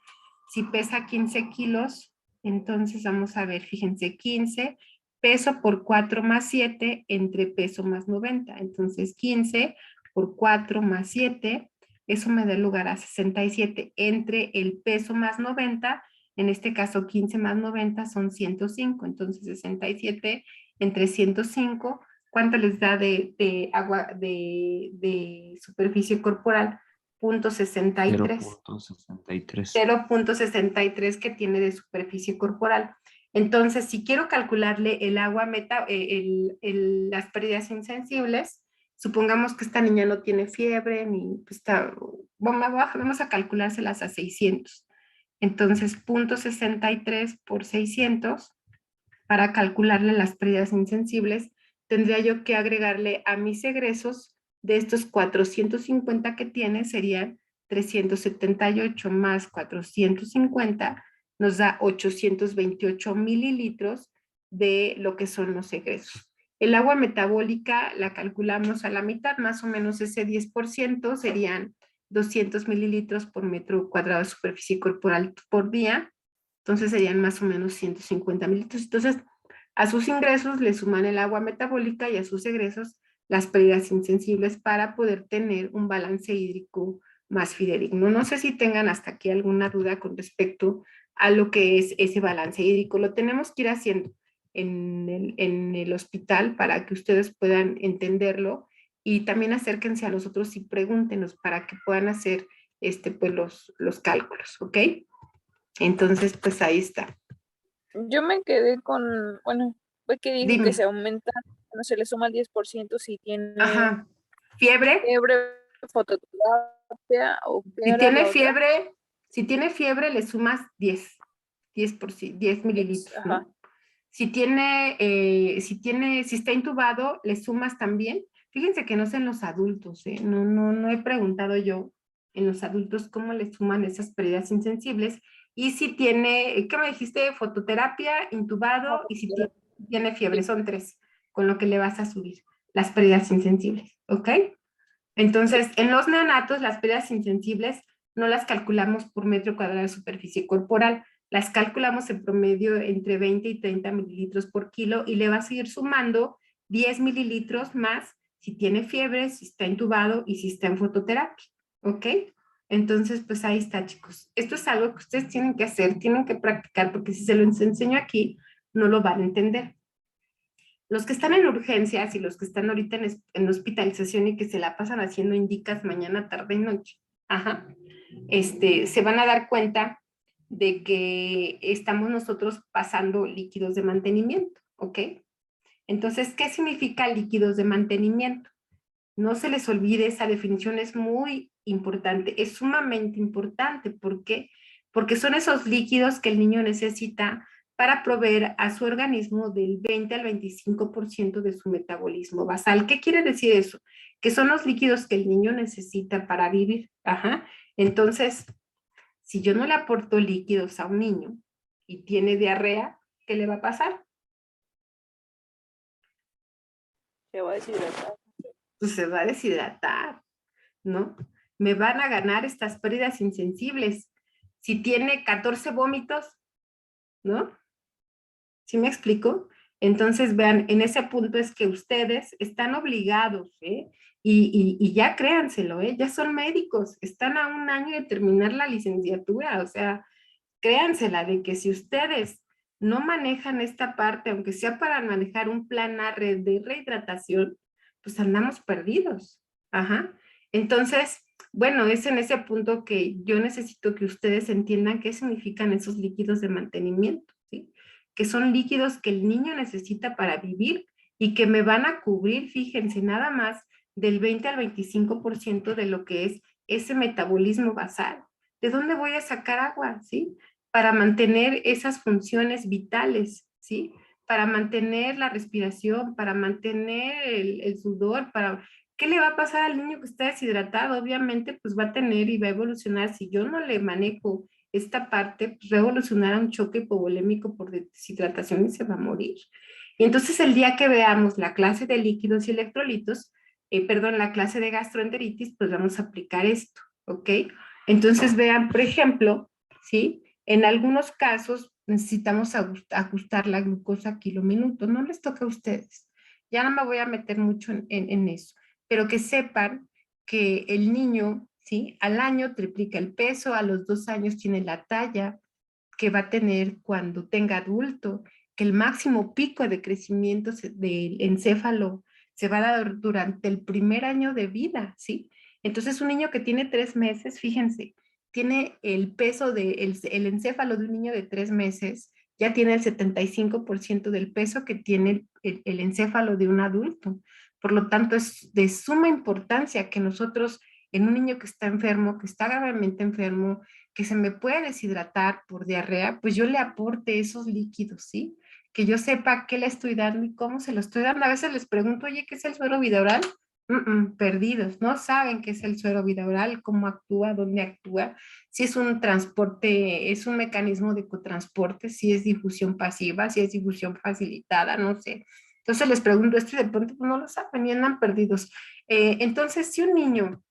Si pesa 15 kilos, entonces vamos a ver, fíjense, 15 peso por 4 más 7 entre peso más 90. Entonces 15 por 4 más 7, eso me da lugar a 67 entre el peso más 90, en este caso 15 más 90 son 105, entonces 67 entre 105, ¿cuánto les da de agua de superficie corporal? 0.63. 0.63. 0.63 que tiene de superficie corporal. Entonces, si quiero calcularle el agua las pérdidas insensibles, supongamos que esta niña no tiene fiebre, ni pues, está, vamos a calculárselas a 600. Entonces, 0.63 por 600, para calcularle las pérdidas insensibles, tendría yo que agregarle a mis egresos de estos 450 que tiene, serían 378 más 450, nos da 828 mililitros de lo que son los egresos. El agua metabólica la calculamos a la mitad, más o menos ese 10% serían 200 mililitros por metro cuadrado de superficie corporal por día, entonces serían más o menos 150 mililitros. Entonces, a sus ingresos le suman el agua metabólica y a sus egresos las pérdidas insensibles para poder tener un balance hídrico más fidedigno. No sé si tengan hasta aquí alguna duda con respecto a lo que es ese balance hídrico. Lo tenemos que ir haciendo en el hospital para que ustedes puedan entenderlo, y también acérquense a nosotros y pregúntenos para que puedan hacer pues los cálculos, ¿ok? Entonces, pues ahí está. Yo me quedé con, bueno, fue que dijo Dime. que se aumenta, no se le suma el 10% si tiene Ajá. ¿Fiebre? fototerapia o qué Si era tiene la otra. fiebre, si tiene fiebre, le sumas 10 mililitros, Ajá. ¿no? Si está intubado, le sumas también. Fíjense que no sé en los adultos, ¿eh? No he preguntado yo en los adultos cómo le suman esas pérdidas insensibles. Y si tiene, ¿qué me dijiste? Fototerapia, intubado, y si tiene fiebre, son 3, con lo que le vas a subir las pérdidas insensibles, ¿ok? Entonces, en los neonatos, las pérdidas insensibles no las calculamos por metro cuadrado de superficie corporal, las calculamos en promedio entre 20 y 30 mililitros por kilo, y le vas a ir sumando 10 mililitros más si tiene fiebre, si está intubado y si está en fototerapia, ¿ok? Entonces, pues ahí está, chicos. Esto es algo que ustedes tienen que hacer, tienen que practicar, porque si se lo enseño aquí, no lo van a entender. Los que están en urgencias y los que están ahorita en hospitalización y que se la pasan haciendo indicas mañana, tarde y noche, ajá, se van a dar cuenta de que estamos nosotros pasando líquidos de mantenimiento, ¿ok? Entonces, ¿qué significa líquidos de mantenimiento? No se les olvide, esa definición es muy importante, es sumamente importante. ¿Por qué? Porque son esos líquidos que el niño necesita para proveer a su organismo del 20 al 25% de su metabolismo basal. ¿Qué quiere decir eso? Que son los líquidos que el niño necesita para vivir. Ajá. Entonces, si yo no le aporto líquidos a un niño y tiene diarrea, ¿qué le va a pasar? Se va a deshidratar. Pues se va a deshidratar, ¿no? Me van a ganar estas pérdidas insensibles. Si tiene 14 vómitos, ¿no? ¿Sí me explico? Entonces, vean, en ese punto es que ustedes están obligados, ¿eh? Y ya créanselo, ¿eh? Ya son médicos, están a un año de terminar la licenciatura, o sea, créansela de que si ustedes no manejan esta parte, aunque sea para manejar un plan de rehidratación, pues andamos perdidos. Ajá. Entonces, bueno, es en ese punto que yo necesito que ustedes entiendan qué significan esos líquidos de mantenimiento, ¿sí? Que son líquidos que el niño necesita para vivir y que me van a cubrir, fíjense, nada más del 20 al 25% de lo que es ese metabolismo basal. ¿De dónde voy a sacar agua? ¿Sí? Para mantener esas funciones vitales, ¿sí? Para mantener la respiración, para mantener el sudor, para... ¿Qué le va a pasar al niño que está deshidratado? Obviamente, pues va a tener y va a evolucionar. Si yo no le manejo esta parte, pues va a evolucionar a un choque hipovolémico por deshidratación y se va a morir. Y entonces el día que veamos la clase de líquidos y electrolitos, la clase de gastroenteritis, pues vamos a aplicar esto, ¿ok? Entonces vean, por ejemplo, ¿sí? En algunos casos necesitamos ajustar la glucosa kilo minuto, no les toca a ustedes. Ya no me voy a meter mucho en eso, pero que sepan que el niño, ¿sí? Al año triplica el peso, a los 2 años tiene la talla que va a tener cuando tenga adulto, que el máximo pico de crecimiento del encéfalo se va a dar durante el primer año de vida, ¿sí? Entonces un niño que tiene 3 meses, fíjense, tiene el peso el encéfalo de un niño de 3 meses, ya tiene el 75% del peso que tiene el encéfalo de un adulto. Por lo tanto, es de suma importancia que nosotros, en un niño que está enfermo, que está gravemente enfermo, que se me puede deshidratar por diarrea, pues yo le aporte esos líquidos, ¿sí? Que yo sepa qué le estoy dando y cómo se lo estoy dando. A veces les pregunto, oye, ¿qué es el suero bidaural? Perdidos, no saben qué es el suero bidaural, cómo actúa, dónde actúa, si es un transporte, es un mecanismo de cotransporte, si es difusión pasiva, si es difusión facilitada, no sé. Entonces les pregunto esto y de pronto pues, no lo saben y andan perdidos. Entonces, si un niño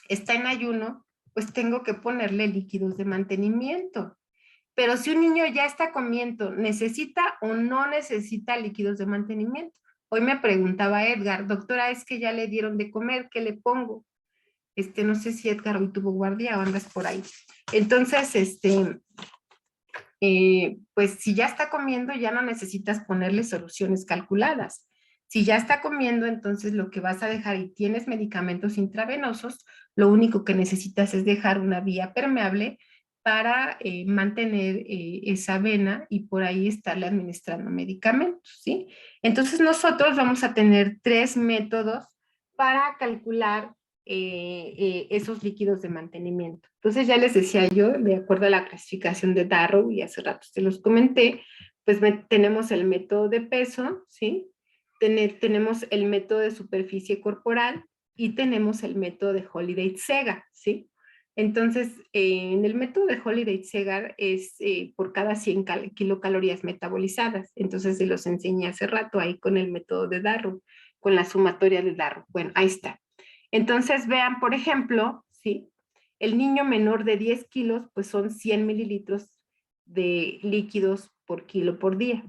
está en ayuno, pues tengo que ponerle líquidos de mantenimiento. Pero si un niño ya está comiendo, ¿necesita o no necesita líquidos de mantenimiento? Hoy me preguntaba Edgar, doctora, es que ya le dieron de comer, ¿qué le pongo? No sé si Edgar hoy tuvo guardia o andas por ahí. Entonces, pues si ya está comiendo, ya no necesitas ponerle soluciones calculadas. Si ya está comiendo, entonces lo que vas a dejar y tienes medicamentos intravenosos, lo único que necesitas es dejar una vía permeable para mantener esa vena y por ahí estarle administrando medicamentos, ¿sí? Entonces nosotros vamos a tener 3 métodos para calcular esos líquidos de mantenimiento. Entonces ya les decía yo, de acuerdo a la clasificación de Darrow, y hace rato te los comenté, pues tenemos el método de peso, ¿sí? Tenemos el método de superficie corporal y tenemos el método de Holiday-Segar, ¿sí? Entonces, en el método de Holiday-Segar es por cada 100 kilocalorías metabolizadas. Entonces, se los enseñé hace rato ahí con el método de Darrow, con la sumatoria de Darrow. Bueno, ahí está. Entonces, vean, por ejemplo, ¿sí? El niño menor de 10 kilos, pues son 100 mililitros de líquidos por kilo por día.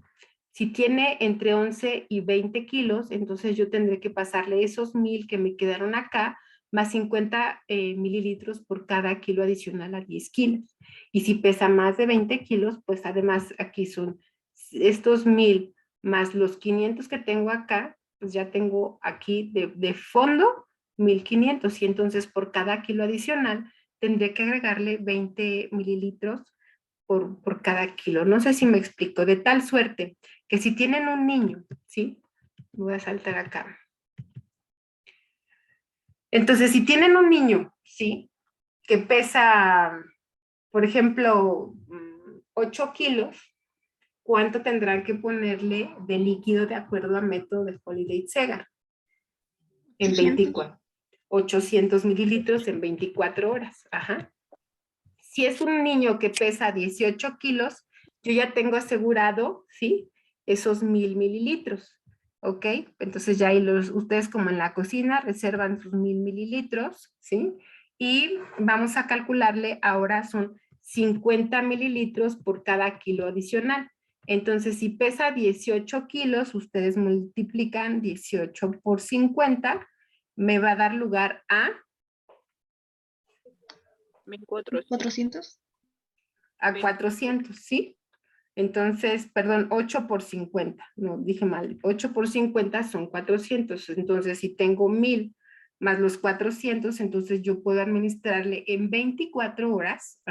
Si tiene entre 11 y 20 kilos, entonces yo tendré que pasarle esos 1000 que me quedaron acá, más 50 mililitros por cada kilo adicional a 10 kilos. Y si pesa más de 20 kilos, pues además aquí son estos 1000 más los 500 que tengo acá, pues ya tengo aquí de fondo 1500 y entonces por cada kilo adicional tendré que agregarle 20 mililitros por cada kilo. No sé si me explico, de tal suerte que si tienen un niño, ¿sí? Voy a saltar acá. Entonces, si tienen un niño, ¿sí? Que pesa, por ejemplo, 8 kilos, ¿cuánto tendrán que ponerle de líquido de acuerdo al método de Holiday-Segar? En 24. 800 mililitros en 24 horas. Ajá. Si es un niño que pesa 18 kilos, yo ya tengo asegurado, ¿sí? Esos 1000 mililitros, ¿ok? Entonces ya ahí ustedes como en la cocina reservan sus 1000 mililitros, ¿sí? Y vamos a calcularle, ahora son 50 mililitros por cada kilo adicional. Entonces, si pesa 18 kilos, ustedes multiplican 18 por 50, me va a dar lugar a 1400. a 400, ¿sí? Entonces, perdón, 8 por 50, no, dije mal, 8 por 50 son 400, entonces si tengo 1000 más los 400, entonces yo puedo administrarle en 24 horas,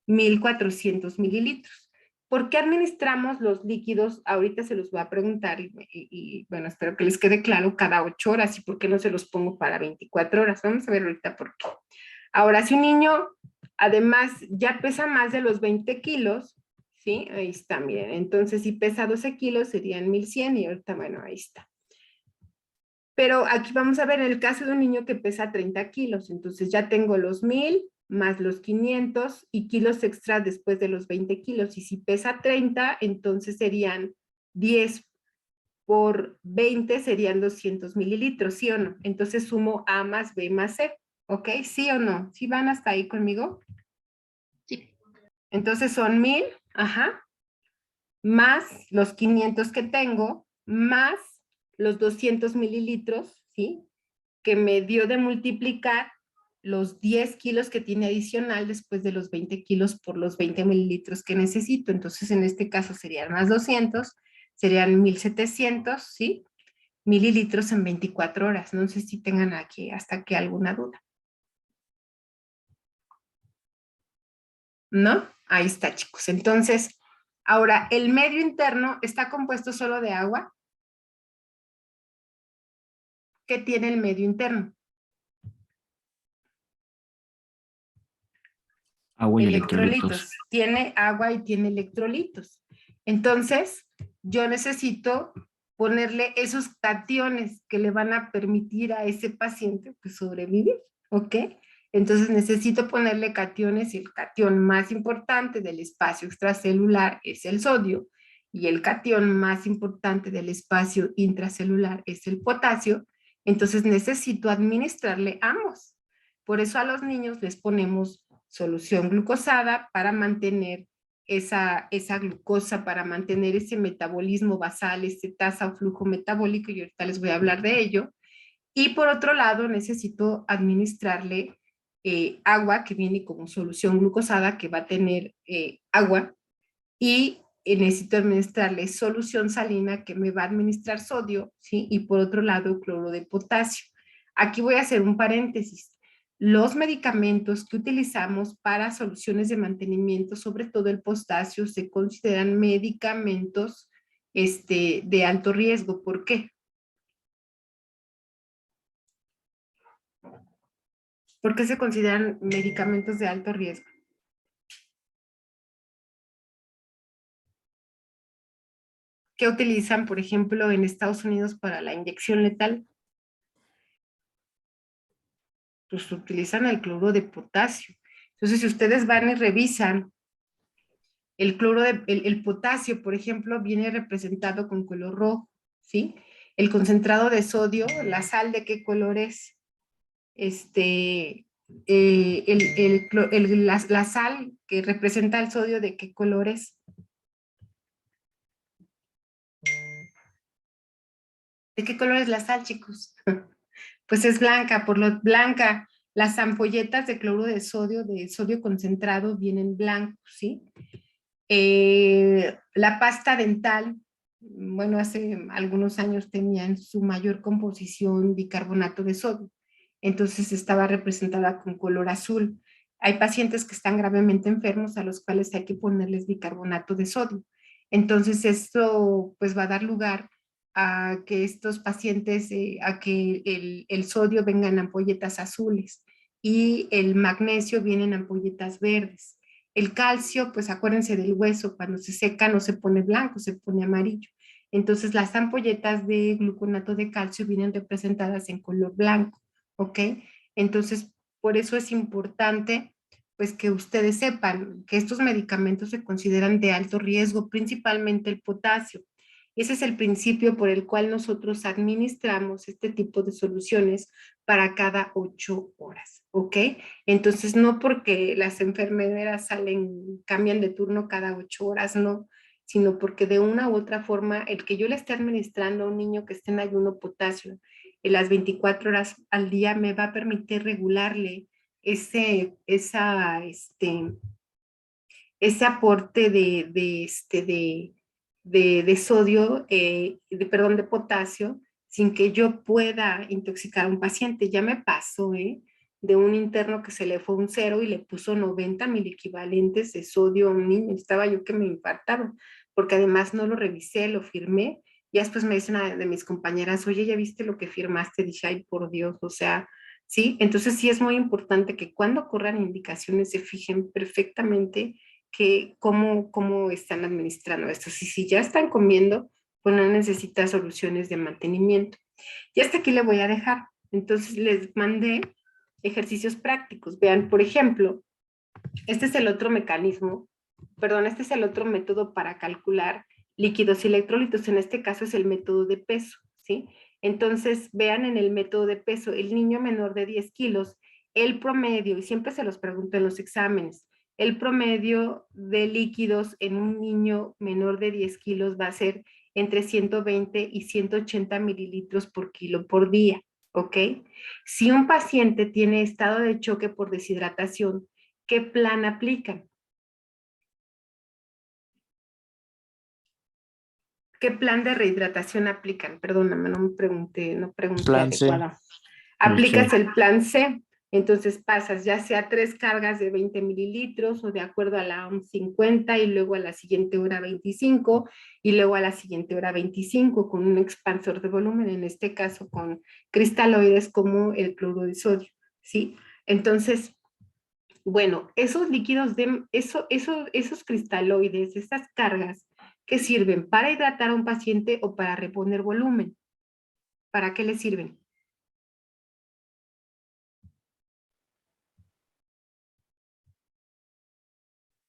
1400 mililitros. ¿Por qué administramos los líquidos? Ahorita se los voy a preguntar y bueno, espero que les quede claro cada 8 horas y por qué no se los pongo para 24 horas. Vamos a ver ahorita por qué. Ahora, si un niño además ya pesa más de los 20 kilos, ¿sí? Ahí está, miren. Entonces, si pesa 12 kilos serían 1100 y ahorita, bueno, ahí está. Pero aquí vamos a ver en el caso de un niño que pesa 30 kilos. Entonces ya tengo los 1000 más los 500 y kilos extra después de los 20 kilos. Y si pesa 30, entonces serían 10 por 20 serían 200 mililitros, ¿sí o no? Entonces sumo A más B más C, ¿ok? ¿Sí o no? ¿Sí van hasta ahí conmigo? Sí. Entonces son 1000, más los 500 que tengo, más los 200 mililitros, ¿sí? Que me dio de multiplicar los 10 kilos que tiene adicional después de los 20 kilos por los 20 mililitros que necesito. Entonces, en este caso serían más 200, serían 1700, ¿sí? mililitros en 24 horas. No sé si tengan aquí hasta aquí alguna duda. ¿No? Ahí está, chicos. Entonces, ahora, el medio interno está compuesto solo de agua. ¿Qué tiene el medio interno? Agua y Electrolitos. electrolitos. Tiene agua y tiene electrolitos. Entonces, yo necesito ponerle esos cationes que le van a permitir a ese paciente pues, sobrevivir, ¿ok? Entonces necesito ponerle cationes y el catión más importante del espacio extracelular es el sodio y el catión más importante del espacio intracelular es el potasio. Entonces necesito administrarle ambos. Por eso a los niños les ponemos solución glucosada para mantener esa glucosa, para mantener ese metabolismo basal, ese tasa o flujo metabólico, y ahorita les voy a hablar de ello. Y por otro lado, necesito administrarle agua que viene como solución glucosada, que va a tener agua, y necesito administrarle solución salina que me va a administrar sodio, ¿sí? Y por otro lado, cloro de potasio. Aquí voy a hacer un paréntesis. Los medicamentos que utilizamos para soluciones de mantenimiento, sobre todo el potasio, se consideran medicamentos de alto riesgo. ¿Por qué? ¿Por qué se consideran medicamentos de alto riesgo? ¿Qué utilizan, por ejemplo, en Estados Unidos para la inyección letal? Pues utilizan el cloro de potasio. Entonces, si ustedes van y revisan, el potasio, por ejemplo, viene representado con color rojo, ¿sí? El concentrado de sodio, la sal, ¿de qué color es? La sal que representa el sodio, ¿de qué color es? ¿De qué color es la sal, chicos? Pues es blanca, por lo blanca. Las ampolletas de cloro de sodio concentrado, vienen blancos, ¿sí? La pasta dental, bueno, hace algunos años tenía en su mayor composición bicarbonato de sodio, entonces estaba representada con color azul. Hay pacientes que están gravemente enfermos a los cuales hay que ponerles bicarbonato de sodio. Entonces esto pues va a dar lugar a que estos pacientes, a que el sodio venga en ampolletas azules y el magnesio viene en ampolletas verdes. El calcio, pues acuérdense del hueso, cuando se seca no se pone blanco, se pone amarillo. Entonces las ampolletas de gluconato de calcio vienen representadas en color blanco, ¿ok? Entonces, por eso es importante, pues que ustedes sepan que estos medicamentos se consideran de alto riesgo, principalmente el potasio. Ese es el principio por el cual nosotros administramos este tipo de soluciones para cada 8 horas, ¿ok? Entonces, no porque las enfermeras cambian de turno cada 8 horas, no, sino porque de una u otra forma, el que yo le esté administrando a un niño que esté en ayuno potasio en las 24 horas al día me va a permitir regularle ese aporte de sodio, perdón, de potasio, sin que yo pueda intoxicar a un paciente. Ya me pasó, de un interno que se le fue un cero y le puso 90 miliquivalentes de sodio a un niño. Estaba yo que me infartaba, porque además no lo revisé, lo firmé. Y después me dice una de mis compañeras, oye, ¿ya viste lo que firmaste? Dije, ay, por Dios, o sea, sí. Entonces sí es muy importante que cuando corran indicaciones se fijen perfectamente cómo están administrando esto. Si ya están comiendo, pues no necesita soluciones de mantenimiento. Y hasta aquí le voy a dejar. Entonces les mandé ejercicios prácticos. Vean, por ejemplo, este es el otro mecanismo, perdón, este es el otro método para calcular líquidos y electrolitos. En este caso es el método de peso, ¿sí? Entonces, vean en el método de peso, el niño menor de 10 kilos, el promedio, y siempre se los pregunto en los exámenes, el promedio de líquidos en un niño menor de 10 kilos va a ser entre 120 y 180 mililitros por kilo por día, ¿ok? Si un paciente tiene estado de choque por deshidratación, ¿qué plan aplican? ¿Qué plan de rehidratación aplican? Perdóname, no pregunté Plan C. adecuada. El Aplicas C. el plan C, entonces pasas ya sea 3 cargas de 20 mililitros o de acuerdo a la 50 y luego a la siguiente hora 25 y luego a la siguiente hora 25 con un expansor de volumen, en este caso con cristaloides como el cloruro de sodio, ¿sí? Entonces, bueno, esos líquidos, esos cristaloides, esas cargas, ¿qué sirven? ¿Para hidratar a un paciente o para reponer volumen? ¿Para qué le sirven?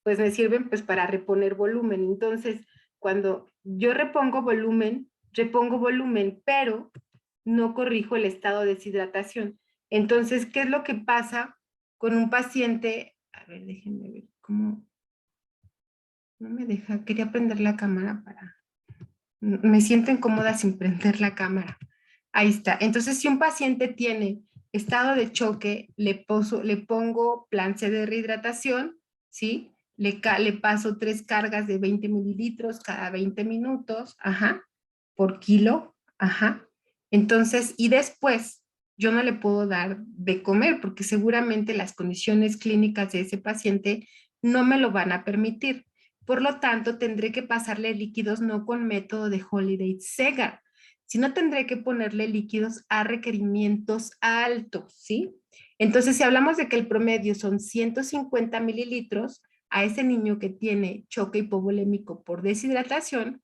Pues me sirven pues para reponer volumen. Entonces, cuando yo repongo volumen, pero no corrijo el estado de deshidratación. Entonces, ¿qué es lo que pasa con un paciente? A ver, déjenme ver cómo. No me deja, quería prender la cámara para. Me siento incómoda sin prender la cámara. Ahí está. Entonces, si un paciente tiene estado de choque, le pongo plan C de rehidratación, ¿sí? Le paso 3 cargas de 20 mililitros cada 20 minutos, ajá, por kilo, ajá. Entonces, y después, yo no le puedo dar de comer porque seguramente las condiciones clínicas de ese paciente no me lo van a permitir. Por lo tanto, tendré que pasarle líquidos no con método de Holiday-Segar, sino tendré que ponerle líquidos a requerimientos altos, ¿sí? Entonces, si hablamos de que el promedio son 150 mililitros, a ese niño que tiene choque hipovolémico por deshidratación,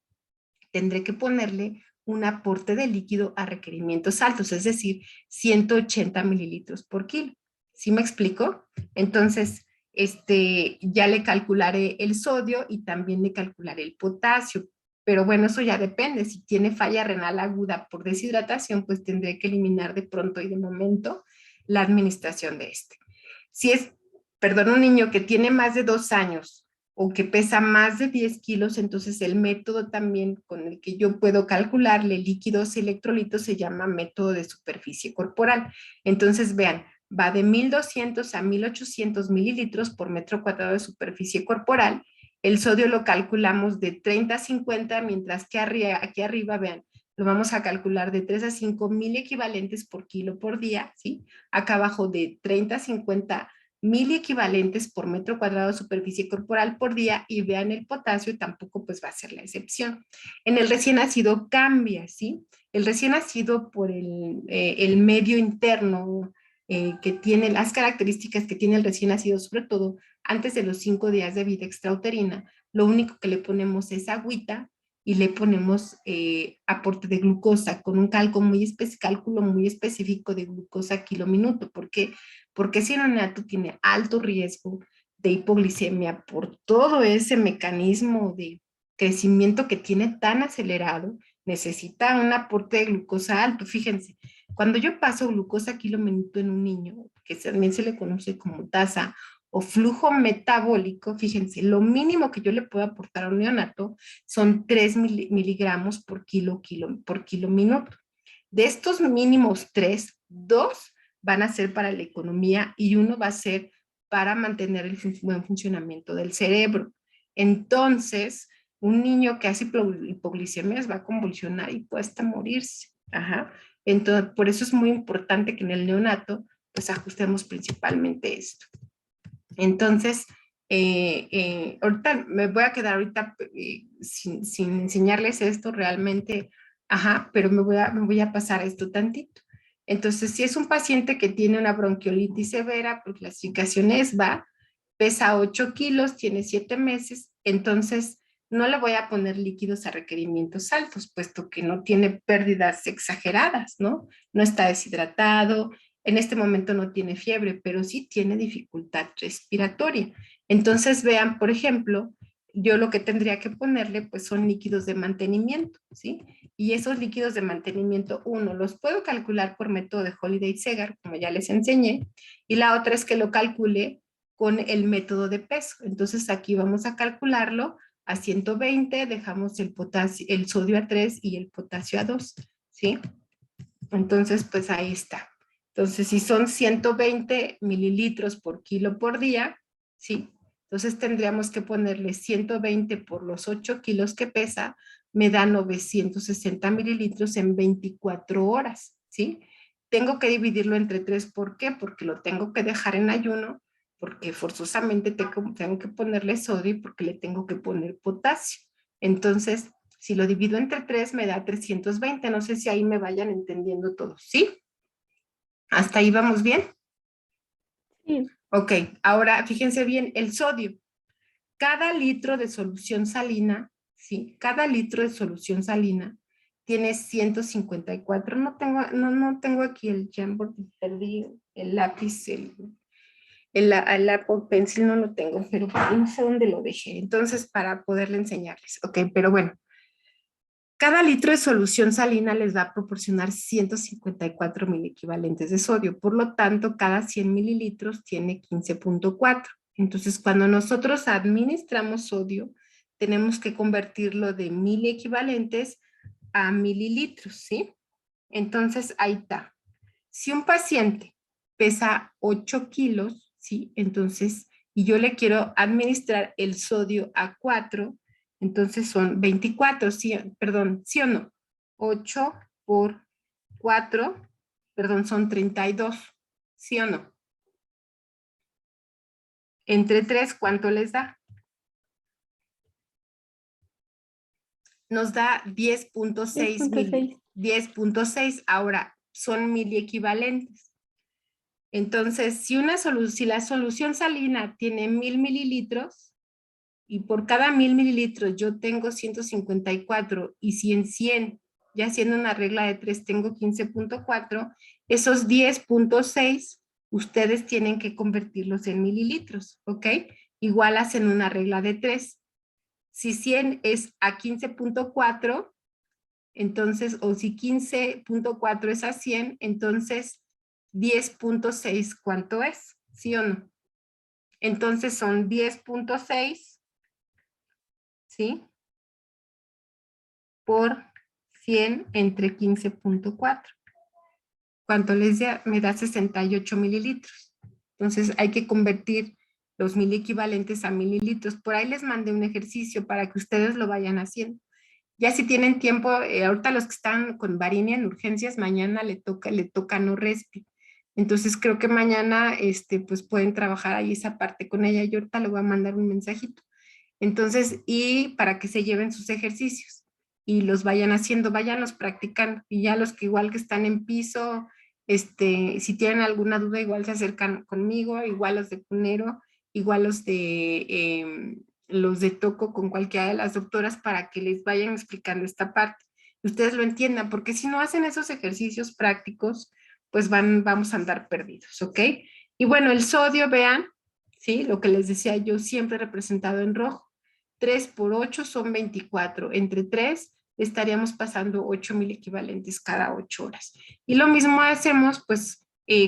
tendré que ponerle un aporte de líquido a requerimientos altos, es decir, 180 mililitros por kilo. ¿Sí me explico? Entonces, ya le calcularé el sodio y también le calcularé el potasio. Pero bueno, eso ya depende. Si tiene falla renal aguda por deshidratación, pues tendré que eliminar de pronto y de momento la administración de este. Si es, perdón, un niño que tiene más de 2 años o que pesa más de 10 kilos, entonces el método también con el que yo puedo calcularle líquidos y electrolitos se llama método de superficie corporal. Entonces, vean, va de 1200 a 1800 mililitros por metro cuadrado de superficie corporal. El sodio lo calculamos de 30 a 50, mientras que aquí arriba, vean, lo vamos a calcular de 3 a 5 mil equivalentes por kilo por día, ¿sí? Acá abajo de 30 a 50 mil equivalentes por metro cuadrado de superficie corporal por día, y vean el potasio, tampoco pues va a ser la excepción. En el recién nacido cambia, ¿sí? El recién nacido por el medio interno que tiene las características que tiene el recién nacido, sobre todo antes de los 5 días de vida extrauterina, lo único que le ponemos es agüita y le ponemos aporte de glucosa con un cálculo muy específico de glucosa kilo minuto. ¿Por qué? Porque si un neonato tiene alto riesgo de hipoglicemia por todo ese mecanismo de crecimiento que tiene tan acelerado, necesita un aporte de glucosa alto. Fíjense, cuando yo paso glucosa kilo minuto en un niño, que también se le conoce como tasa o flujo metabólico, fíjense, lo mínimo que yo le puedo aportar a un neonato son 3 miligramos por kilo minuto. De estos mínimos 3, 2 van a ser para la economía y 1 va a ser para mantener el buen funcionamiento del cerebro. Entonces, un niño que hace hipoglicemias va a convulsionar y puede hasta morirse. Ajá. Entonces, por eso es muy importante que en el neonato pues ajustemos principalmente esto. Entonces, ahorita me voy a quedar ahorita sin enseñarles esto realmente, ajá, pero me voy a pasar esto tantito. Entonces, si es un paciente que tiene una bronquiolitis severa, por clasificación ESBA, pesa 8 kilos, tiene 7 meses, entonces no le voy a poner líquidos a requerimientos altos, puesto que no tiene pérdidas exageradas, ¿no? No está deshidratado, en este momento no tiene fiebre, pero sí tiene dificultad respiratoria. Entonces, vean, por ejemplo, yo lo que tendría que ponerle, pues son líquidos de mantenimiento, ¿sí? Y esos líquidos de mantenimiento, uno, los puedo calcular por método de Holiday-Segar, como ya les enseñé, y la otra es que lo calcule con el método de peso. Entonces, aquí vamos a calcularlo a 120, dejamos el sodio a 3 y el potasio a 2, ¿sí? Entonces, pues ahí está. Entonces, si son 120 mililitros por kilo por día, ¿sí? Entonces tendríamos que ponerle 120 por los 8 kilos que pesa me da 960 mililitros en 24 horas, ¿sí? Tengo que dividirlo entre 3, ¿por qué? Porque lo tengo que dejar en ayuno, porque forzosamente tengo que ponerle sodio y porque le tengo que poner potasio. Entonces, si lo divido entre 3, me da 320. No sé si ahí me vayan entendiendo todos, ¿sí? ¿Hasta ahí vamos bien? Sí. Ok, ahora fíjense bien, el sodio. Cada litro de solución salina, ¿sí? Cada litro de solución salina tiene 154. No tengo aquí el Jamboard, perdí el lápiz, el Apple Pencil no lo tengo, pero no sé dónde lo dejé. Entonces, para poderle enseñarles. Ok, pero bueno. Cada litro de solución salina les va a proporcionar 154 mil equivalentes de sodio. Por lo tanto, cada 100 mililitros tiene 15.4. Entonces, cuando nosotros administramos sodio, tenemos que convertirlo de 1000 equivalentes a mililitros, ¿sí? Entonces, ahí está. Si un paciente pesa 8 kilos, ¿sí? Entonces, y yo le quiero administrar el sodio a 4, entonces son 24, ¿sí? Perdón, ¿sí o no? 8 por 4, perdón, son 32, ¿sí o no? Entre 3, ¿cuánto les da? Nos da 10.6 mil. 10.6. 10.6, ahora son mil equivalentes. Entonces, si la solución salina tiene 1000 mililitros y por cada 1000 mililitros yo tengo 154 y si en 100, ya haciendo una regla de 3, tengo 15.4, esos 10.6 ustedes tienen que convertirlos en mililitros, ¿ok? Igual hacen una regla de 3. Si 100 es a 15.4, entonces, o si 15.4 es a 100, entonces 10.6, ¿cuánto es? ¿Sí o no? Entonces son 10.6, ¿sí? Por 100 entre 15.4. ¿Cuánto les da? Me da 68 mililitros. Entonces hay que convertir los 1000 equivalentes a mililitros. Por ahí les mandé un ejercicio para que ustedes lo vayan haciendo. Ya si tienen tiempo, ahorita los que están con Varinia en urgencias, mañana le toca no respi. Entonces creo que mañana pues pueden trabajar ahí esa parte con ella. Yo ahorita le voy a mandar un mensajito. Entonces, y para que se lleven sus ejercicios y los vayan haciendo, váyanlos practicando. Y ya los que igual que están en piso, si tienen alguna duda, igual se acercan conmigo, igual los de Cunero, igual los de Toco con cualquiera de las doctoras para que les vayan explicando esta parte. Y ustedes lo entiendan, porque si no hacen esos ejercicios prácticos, pues vamos a andar perdidos, ¿ok? Y bueno, el sodio, vean, ¿sí? Lo que les decía yo, siempre representado en rojo. 3 por 8 son 24. Entre 3 estaríamos pasando 8000 equivalentes cada 8 horas. Y lo mismo hacemos pues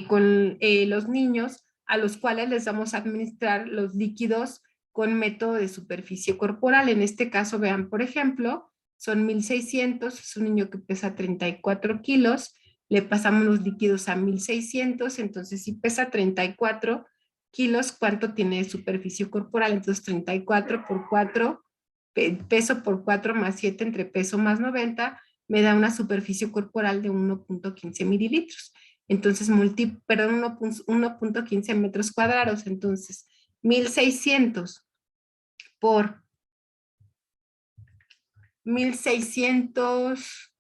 con los niños a los cuales les vamos a administrar los líquidos con método de superficie corporal. En este caso, vean, por ejemplo, son 1600, es un niño que pesa 34 kilos, le pasamos los líquidos a 1600, entonces si pesa 34 kilos, ¿cuánto tiene de superficie corporal? Entonces 34 por 4, peso por 4 más 7 entre peso más 90, me da una superficie corporal de 1.15 mililitros. Entonces, 1.15 metros cuadrados. Entonces, 1600 por 1600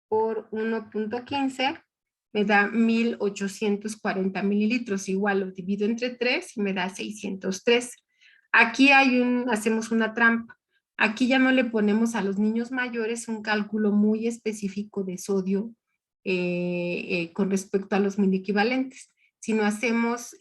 por 1.15 me da 1840 mililitros. Igual lo divido entre 3 y me da 603. Aquí hacemos una trampa. Aquí ya no le ponemos a los niños mayores un cálculo muy específico de sodio con respecto a los mil equivalentes, sino hacemos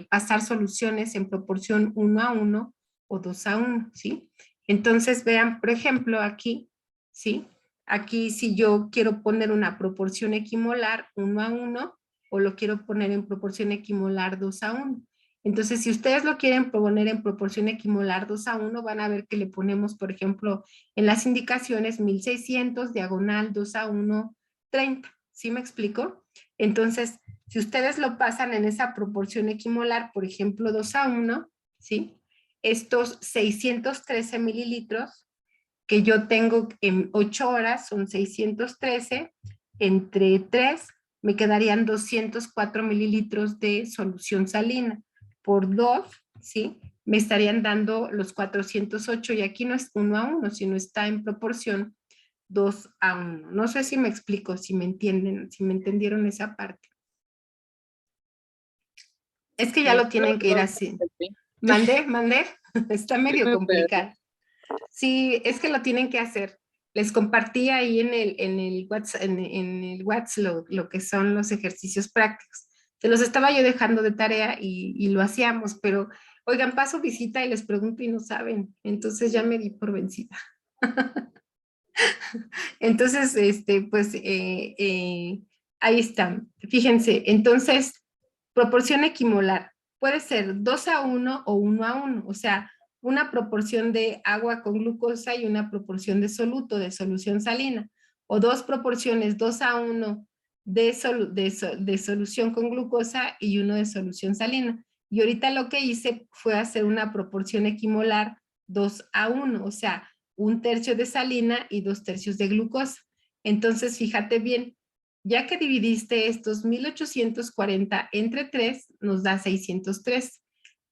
pasar soluciones en proporción 1:1 o 2:1, ¿sí? Entonces vean, por ejemplo, aquí, ¿sí? Aquí si yo quiero poner una proporción equimolar 1:1 o lo quiero poner en proporción equimolar 2:1. Entonces, si ustedes lo quieren poner en proporción equimolar 2:1, van a ver que le ponemos, por ejemplo, en las indicaciones 1600, diagonal 2:1, 30. ¿Sí me explico? Entonces, si ustedes lo pasan en esa proporción equimolar, por ejemplo, 2:1, ¿sí? Estos 613 mililitros que yo tengo en 8 horas, son 613, entre 3 me quedarían 204 mililitros de solución salina. Por 2, ¿sí? Me estarían dando los 408 y aquí no es 1:1, sino está en proporción 2:1. No sé si me explico, si me entienden, si me entendieron esa parte. Es que ya Sí, lo tienen que ir así. Mande, está medio complicado. Sí, es que lo tienen que hacer. Les compartí ahí en el WhatsApp, en el WhatsApp lo que son los ejercicios prácticos. Se los estaba yo dejando de tarea y lo hacíamos, pero oigan, paso visita y les pregunto y no saben. Entonces ya me di por vencida. Entonces, pues ahí están. Fíjense, entonces, proporción equimolar. Puede ser 2:1 o 1:1, o sea, una proporción de agua con glucosa y una proporción de soluto, de solución salina, o dos proporciones 2:1 de solución con glucosa y uno de solución salina. Y ahorita lo que hice fue hacer una proporción equimolar 2:1, o sea, 1/3 de salina y 2/3 de glucosa. Entonces, fíjate bien, ya que dividiste estos 1840 entre 3, nos da 603.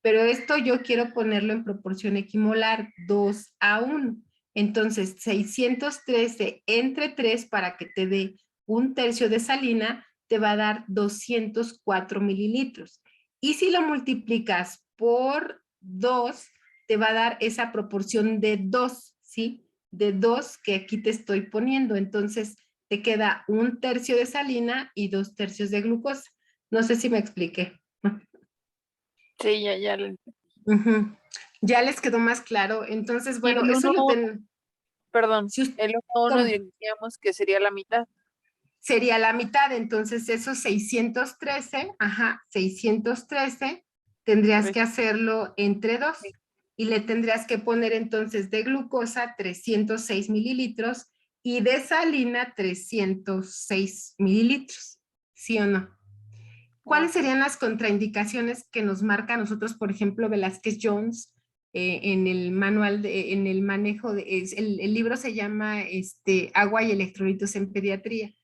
Pero esto yo quiero ponerlo en proporción equimolar, 2:1. Entonces, 613 entre 3 para que te dé 1/3 de salina, te va a dar 204 mililitros. Y si lo multiplicas por 2, te va a dar esa proporción de 2, ¿sí? De 2 que aquí te estoy poniendo. Entonces, te queda 1/3 de salina y 2/3 de glucosa. No sé si me expliqué. Sí, ya. Uh-huh. Ya les quedó más claro. Entonces, bueno, el eso lo perdón, si usted, el 1:1 ¿cómo? diríamos que sería la mitad. Sería la mitad, entonces esos 613, 613, tendrías que hacerlo entre 2 y le tendrías que poner entonces de glucosa 306 mililitros y de salina 306 mililitros, ¿sí o no? ¿Cuáles serían las contraindicaciones que nos marca a nosotros, por ejemplo, Velázquez Jones, en el manual, en el manejo, el libro se llama Agua y electrolitos en pediatría?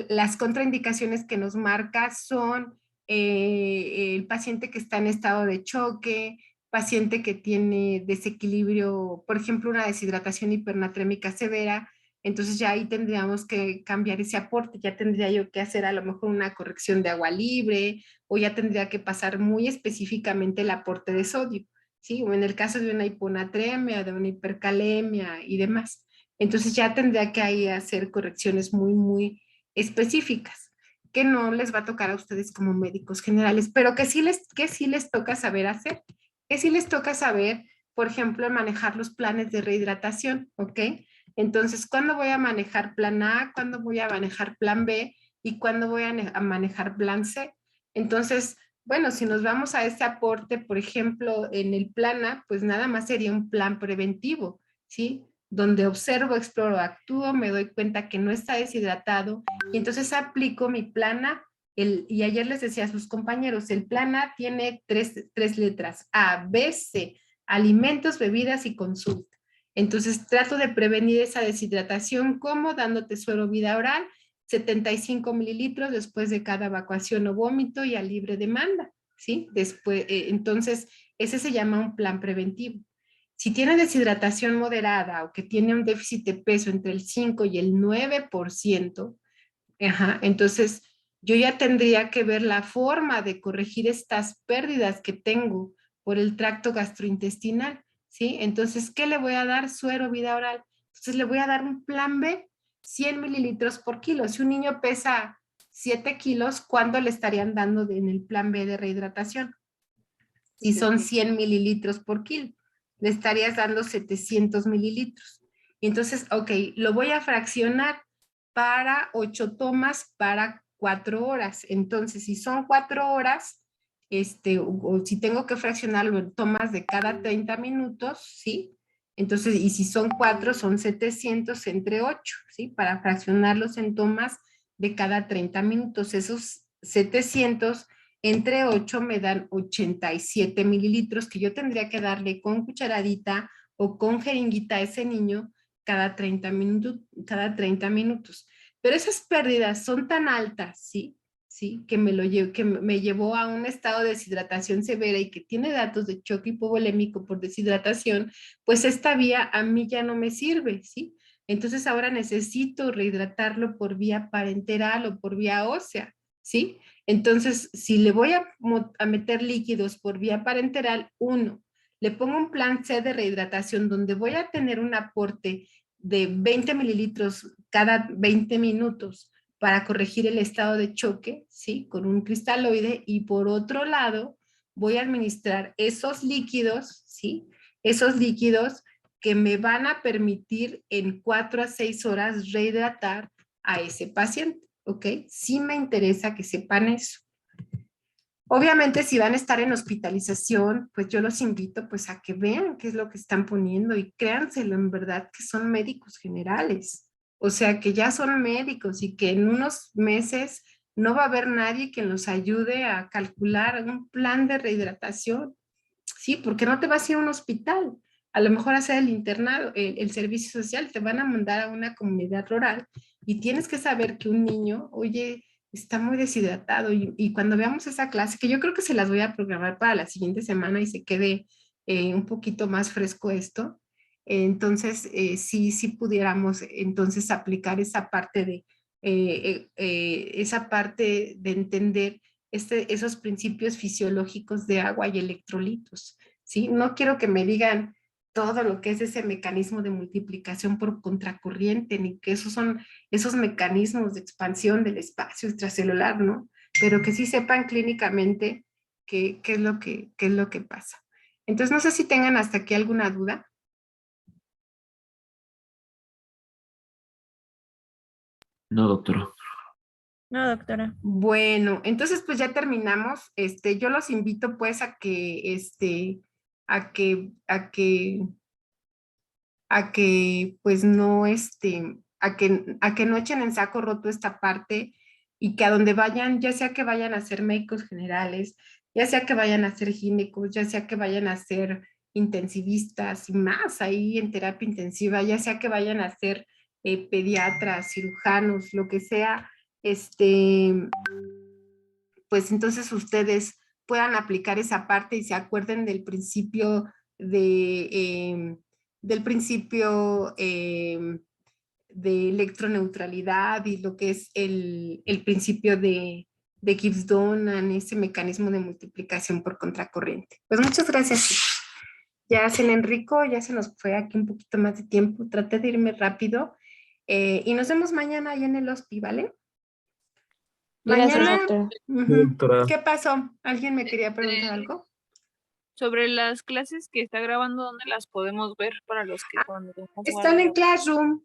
Las contraindicaciones que nos marca son el paciente que está en estado de choque, paciente que tiene desequilibrio, por ejemplo, una deshidratación hipernatrémica severa. Entonces ya ahí tendríamos que cambiar ese aporte, ya tendría yo que hacer a lo mejor una corrección de agua libre o ya tendría que pasar muy específicamente el aporte de sodio, ¿sí? O en el caso de una hiponatremia, de una hipercalemia y demás. Entonces ya tendría que ahí hacer correcciones muy específicas que no les va a tocar a ustedes como médicos generales, pero que sí les toca saber hacer, que sí les toca saber, por ejemplo, manejar los planes de rehidratación, ¿ok? Entonces, ¿cuándo voy a manejar plan A? ¿Cuándo voy a manejar plan B? ¿Y cuándo voy a manejar plan C? Entonces, bueno, si nos vamos a ese aporte, por ejemplo, en el plan A, pues nada más sería un plan preventivo, ¿sí? Donde observo, exploro, actúo, me doy cuenta que no está deshidratado y entonces aplico mi plan A. Y ayer les decía a sus compañeros, el plan A tiene tres letras, A, B, C, alimentos, bebidas y consulta. Entonces trato de prevenir esa deshidratación como dándote suero vida oral, 75 mililitros después de cada evacuación o vómito y a libre demanda, ¿sí? Después, entonces, ese se llama un plan preventivo. Si tiene deshidratación moderada o que tiene un déficit de peso entre el 5 y el 9%, entonces yo ya tendría que ver la forma de corregir estas pérdidas que tengo por el tracto gastrointestinal, ¿sí? Entonces, ¿qué le voy a dar? Suero vida oral. Entonces, le voy a dar un plan B, 100 mililitros por kilo. Si un niño pesa 7 kilos, ¿cuándo le estarían dando en el plan B de rehidratación? Si son 100 mililitros por kilo, le estarías dando 700 mililitros. Y entonces, ok, lo voy a fraccionar para 8 tomas para 4 horas. Entonces, si son 4 horas, o si tengo que fraccionarlo en tomas de cada 30 minutos, ¿sí? Entonces, y si son 4, son 700 entre 8, ¿sí? Para fraccionarlos en tomas de cada 30 minutos. Esos 700 entre 8 me dan 87 mililitros que yo tendría que darle con cucharadita o con jeringuita a ese niño cada 30 minutos. Pero esas pérdidas son tan altas, ¿sí? ¿Sí? Que me llevó a un estado de deshidratación severa y que tiene datos de choque hipovolémico por deshidratación, pues esta vía a mí ya no me sirve, ¿sí? Entonces ahora necesito rehidratarlo por vía parenteral o por vía ósea, ¿sí? Entonces, si le voy a meter líquidos por vía parenteral, uno, le pongo un plan C de rehidratación donde voy a tener un aporte de 20 mililitros cada 20 minutos para corregir el estado de choque, ¿sí? Con un cristaloide, y por otro lado voy a administrar esos líquidos, ¿sí? Esos líquidos que me van a permitir en 4 a 6 horas rehidratar a ese paciente, ¿ok? Sí me interesa que sepan eso. Obviamente, si van a estar en hospitalización, pues yo los invito pues a que vean qué es lo que están poniendo y créanselo, en verdad que son médicos generales. O sea, que ya son médicos y que en unos meses no va a haber nadie que los ayude a calcular un plan de rehidratación. Sí, porque no te vas a ir a un hospital. A lo mejor hacer el internado, el servicio social, te van a mandar a una comunidad rural y tienes que saber que un niño, oye, está muy deshidratado y cuando veamos esa clase, que yo creo que se las voy a programar para la siguiente semana y se quede un poquito más fresco esto, entonces sí pudiéramos entonces aplicar esa parte de entender esos principios fisiológicos de agua y electrolitos, ¿sí? No quiero que me digan todo lo que es ese mecanismo de multiplicación por contracorriente, ni que esos son esos mecanismos de expansión del espacio extracelular, ¿no? Pero que sí sepan clínicamente qué es lo que pasa. Entonces, no sé si tengan hasta aquí alguna duda. No, doctora. No, doctora. Bueno, entonces pues ya terminamos. Yo los invito pues a que, a que, a que, a que pues no, a que no echen en saco roto esta parte y que a donde vayan, ya sea que vayan a ser médicos generales, ya sea que vayan a ser ginecos, ya sea que vayan a ser intensivistas y más ahí en terapia intensiva, ya sea que vayan a ser pediatras, cirujanos, lo que sea, pues entonces ustedes puedan aplicar esa parte y se acuerden del principio del principio de electroneutralidad y lo que es el principio de Gibbs-Donan, ese mecanismo de multiplicación por contracorriente. Pues muchas gracias. Ya se Enrico, ya se nos fue aquí un poquito más de tiempo. Traté de irme rápido y nos vemos mañana ahí en el hospi, ¿vale? Gracias, Mañana, doctora. Doctora. ¿qué pasó? ¿Alguien me quería preguntar algo? Sobre las clases que está grabando, ¿dónde las podemos ver para los que cuando dejamos Están en guardado? Classroom.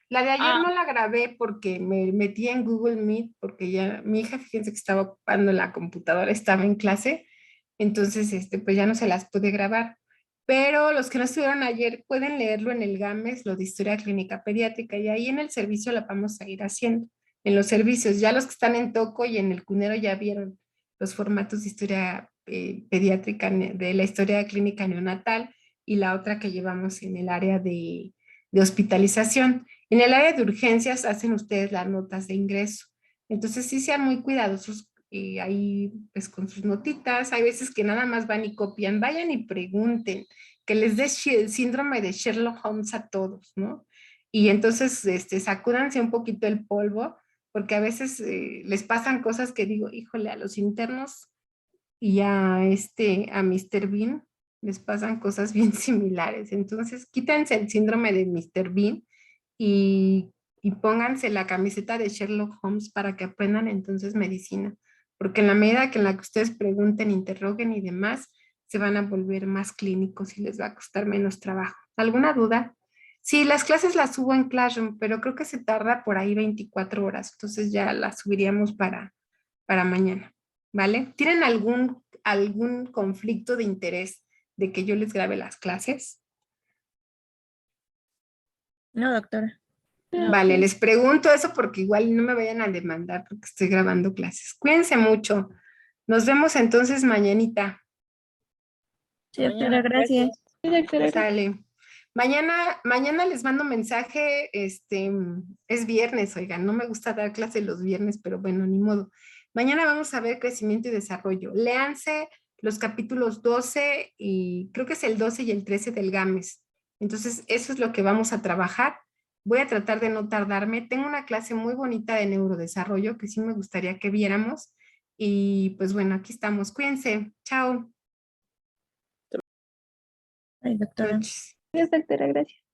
La de ayer Ah, no la grabé porque me metí en Google Meet porque ya mi hija, fíjense que estaba ocupando la computadora, estaba en clase, entonces pues ya no se las pude grabar. Pero los que no estuvieron ayer pueden leerlo en el GAMES, lo de Historia Clínica Pediátrica, y ahí en el servicio la vamos a ir haciendo, en los servicios. Ya los que están en Toco y en el Cunero ya vieron los formatos de historia pediátrica, de la historia clínica neonatal, y la otra que llevamos en el área de hospitalización. En el área de urgencias hacen ustedes las notas de ingreso. Entonces sí sean muy cuidadosos ahí pues con sus notitas. Hay veces que nada más van y copian, vayan y pregunten, que les dé síndrome de Sherlock Holmes a todos, ¿no? Y entonces sacúdanse un poquito el polvo, porque a veces les pasan cosas que digo, híjole, a los internos y a Mr. Bean les pasan cosas bien similares. Entonces, quítense el síndrome de Mr. Bean y pónganse la camiseta de Sherlock Holmes para que aprendan entonces medicina. Porque en la medida que en la que ustedes pregunten, interroguen y demás, se van a volver más clínicos y les va a costar menos trabajo. ¿Alguna duda? Sí, las clases las subo en Classroom, pero creo que se tarda por ahí 24 horas, entonces ya las subiríamos para mañana. ¿Vale? ¿Tienen algún conflicto de interés de que yo les grabe las clases? No, doctora. Vale, les pregunto eso porque igual no me vayan a demandar porque estoy grabando clases. Cuídense mucho. Nos vemos entonces mañanita. Sí, doctora, gracias. Sí, doctora, gracias. Sale. Mañana les mando mensaje, es viernes, oigan, no me gusta dar clase los viernes, pero bueno, ni modo. Mañana vamos a ver crecimiento y desarrollo. Léanse los capítulos 12 y creo que es el 12 y el 13 del GAMES. Entonces, eso es lo que vamos a trabajar. Voy a tratar de no tardarme. Tengo una clase muy bonita de neurodesarrollo que sí me gustaría que viéramos. Y pues bueno, aquí estamos. Cuídense. Chao. Ay, doctora. Noches. Gracias, doctora, gracias.